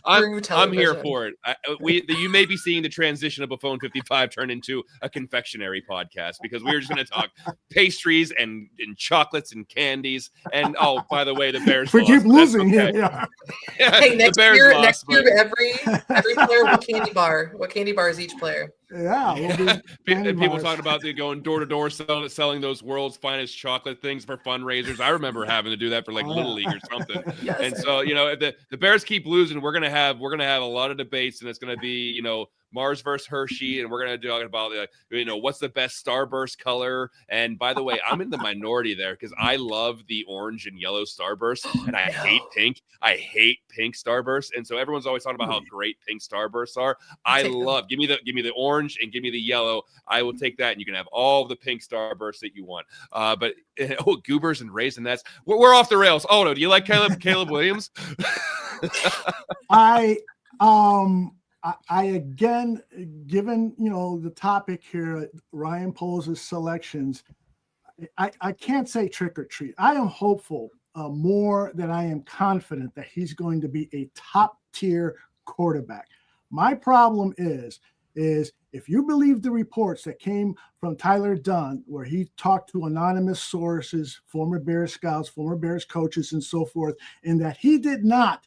I'm here for it. You may be seeing the transition of Buffone 55 turn into a confectionery podcast because we're just going to talk pastries and chocolates and candies. And oh, by the way, the Bears we keep losing okay. here. Hey, next year, every player what candy bar? What candy bar is each player? Yeah. People talking about going door to door selling those world's finest chocolate things for fundraisers. I remember having to do that for like Little League or something. Yes. And so the Bears keep losing. We're gonna have a lot of debates, and it's gonna be Mars versus Hershey, and we're going to talk about what's the best Starburst color. And by the way, I'm in the minority there because I love the orange and yellow Starburst, and I hate pink. I hate pink Starburst, and so everyone's always talking about how great pink Starbursts are. Give me the orange and give me the yellow. I will take that, and you can have all the pink Starbursts that you want. But goobers and raisinets, we're off the rails. Oh no, do you like Caleb Williams? I again, given the topic here, Ryan Poles' selections, I can't say trick or treat. I am hopeful more than I am confident that he's going to be a top tier quarterback. My problem is if you believe the reports that came from Tyler Dunn, where he talked to anonymous sources, former Bears scouts, former Bears coaches, and so forth, and that he did not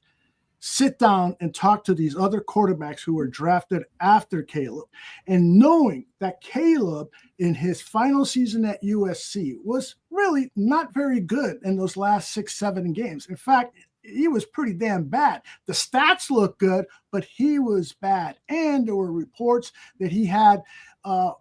sit down and talk to these other quarterbacks who were drafted after Caleb, and knowing that Caleb in his final season at USC was really not very good in those last 6-7 games. In fact, he was pretty damn bad. The stats look good, but he was bad. And there were reports that he had a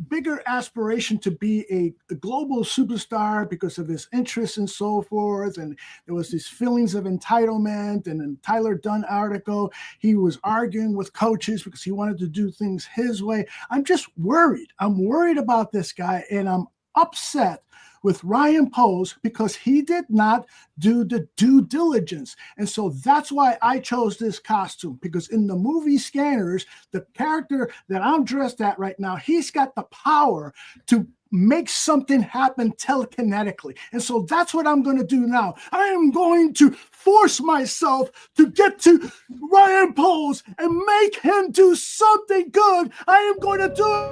bigger aspiration to be a global superstar because of his interests and so forth. And there was these feelings of entitlement. And in Tyler Dunn article, he was arguing with coaches because he wanted to do things his way. I'm just worried. I'm worried about this guy, and I'm upset with Ryan Poles because he did not do the due diligence. And so that's why I chose this costume, because in the movie Scanners, the character that I'm dressed at right now, he's got the power to make something happen telekinetically. And so that's what I'm going to do now. I am going to force myself to get to Ryan Poles and make him do something good. I am going to do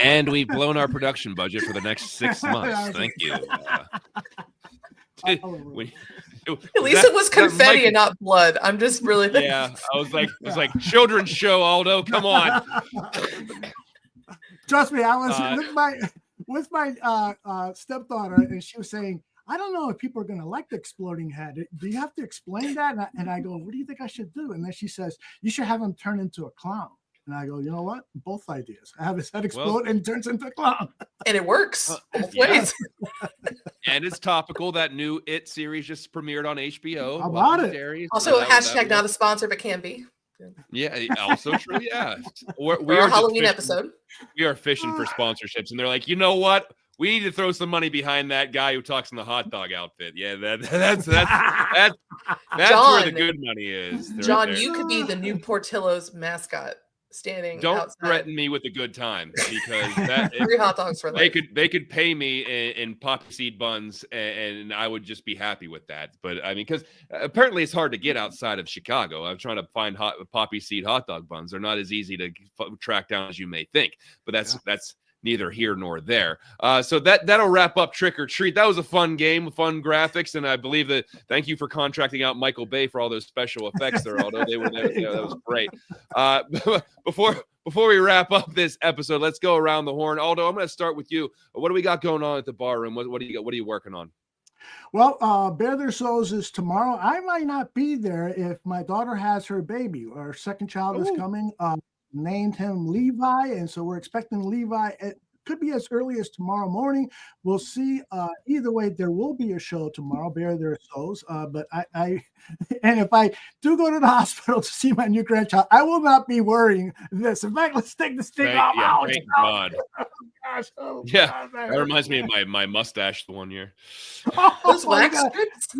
And we've blown our production budget for the next 6 months. Thank you. At least it was confetti and not blood. I'm just really yeah. I was like, it's like children's show, Aldo. Come on. Trust me, I was with my stepdaughter, and she was saying, I don't know if people are going to like the exploding head. Do you have to explain that? And I go, what do you think I should do? And then she says, you should have him turn into a clown. And I go, you know what? Both ideas. I have his head explode and turns into a clown. And it works both ways. And it's topical. That new It series just premiered on HBO. How about it? Also, hashtag not a sponsor, but can be. Yeah, also true. Yeah. We are a Halloween episode. We are fishing for sponsorships. And they're like, you know what? We need to throw some money behind that guy who talks in the hot dog outfit. Yeah, that's John, where the good money is. John, right, you could be the new Portillo's mascot standing outside. Don't threaten me with a good time, because free hot dogs for life. They could pay me in poppy seed buns, and I would just be happy with that. But I mean, because apparently it's hard to get outside of Chicago. I'm trying to find poppy seed hot dog buns. They're not as easy to track down as you may think. But that's neither here nor there. So that'll wrap up Trick or Treat. That was a fun game, fun graphics, and I believe that. Thank you for contracting out Michael Bay for all those special effects there, although they were there. Yeah, that was great. Before we wrap up this episode, let's go around the horn. Aldo, I'm going to start with you. What do we got going on at the bar room? What do you got? What are you working on? Well, Bare Their Souls is tomorrow. I might not be there if my daughter has her baby. Our second child is coming. Named him Levi, and so we're expecting Levi. It could be as early as tomorrow morning. We'll see. Either way, there will be a show tomorrow, Bare Their Souls. But I and if I do go to the hospital to see my new grandchild, I will not be wearing this. In fact, let's take the sting off. Yeah, thank God. Oh, gosh. Oh, yeah, God, that reminds me of my mustache the one year. You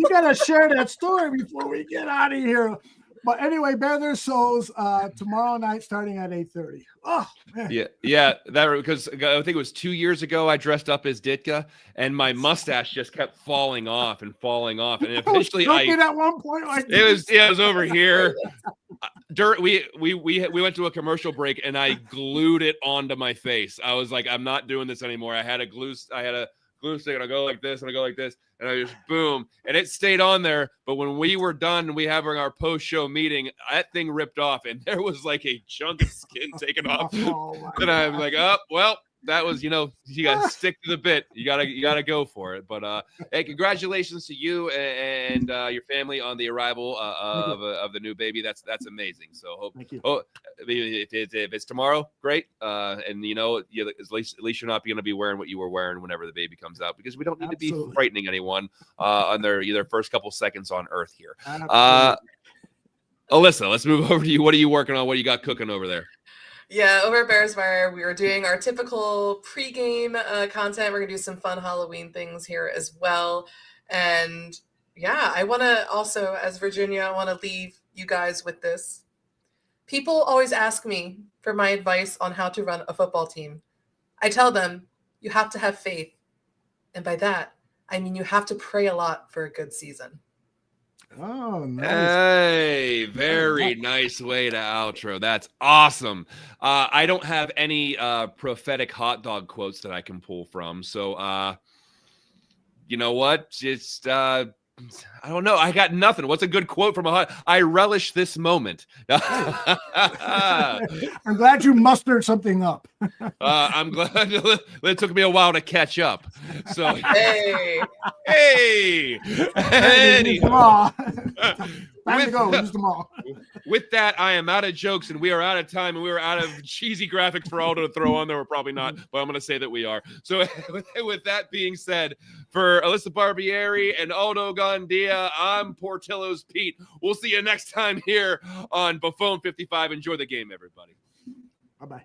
gotta share that story before we get out of here. But anyway, Bare Their Souls tomorrow night starting at 8:30. Oh, man. Yeah. That because I think it was 2 years ago I dressed up as Ditka, and my mustache just kept falling off, and eventually at one point it was over here. We went to a commercial break, and I glued it onto my face. I was like, I'm not doing this anymore. I had a glue stick, and I go like this, and I go like this, and I just boom, and it stayed on there. But when we were done and we having our post-show meeting, that thing ripped off, and there was like a chunk of skin taken off. And I'm like, oh well, that was, you gotta stick to the bit. You gotta go for it. But hey, congratulations to you and your family on the arrival of the new baby. That's amazing. So hope. If it's tomorrow, great. And at least you're not going to be wearing what you were wearing whenever the baby comes out, because we don't need to be frightening anyone on their first couple seconds on Earth here. Alyssa, let's move over to you. What are you working on? What do you got cooking over there? Yeah, over at Bears Wire, we are doing our typical pregame content. We're going to do some fun Halloween things here as well. And yeah, I want to also, as Virginia, I want to leave you guys with this. People always ask me for my advice on how to run a football team. I tell them, you have to have faith. And by that, I mean you have to pray a lot for a good season. Oh, nice. Hey, very nice way to outro. That's awesome. I don't have any prophetic hot dog quotes that I can pull from. So, you know what? Just, I don't know. I got nothing. What's a good quote from a hot? I relish this moment. I'm glad you mustered something up. I'm glad it took me a while to catch up. So hey. Time to go. Use them all. With that, I am out of jokes, and we are out of time, and we are out of cheesy graphics for Aldo to throw on there. We're probably not, but I'm going to say that we are. So with that being said, for Alyssa Barbieri and Aldo Gandia, I'm Portillo's Pete. We'll see you next time here on Buffone 55. Enjoy the game, everybody. Bye-bye.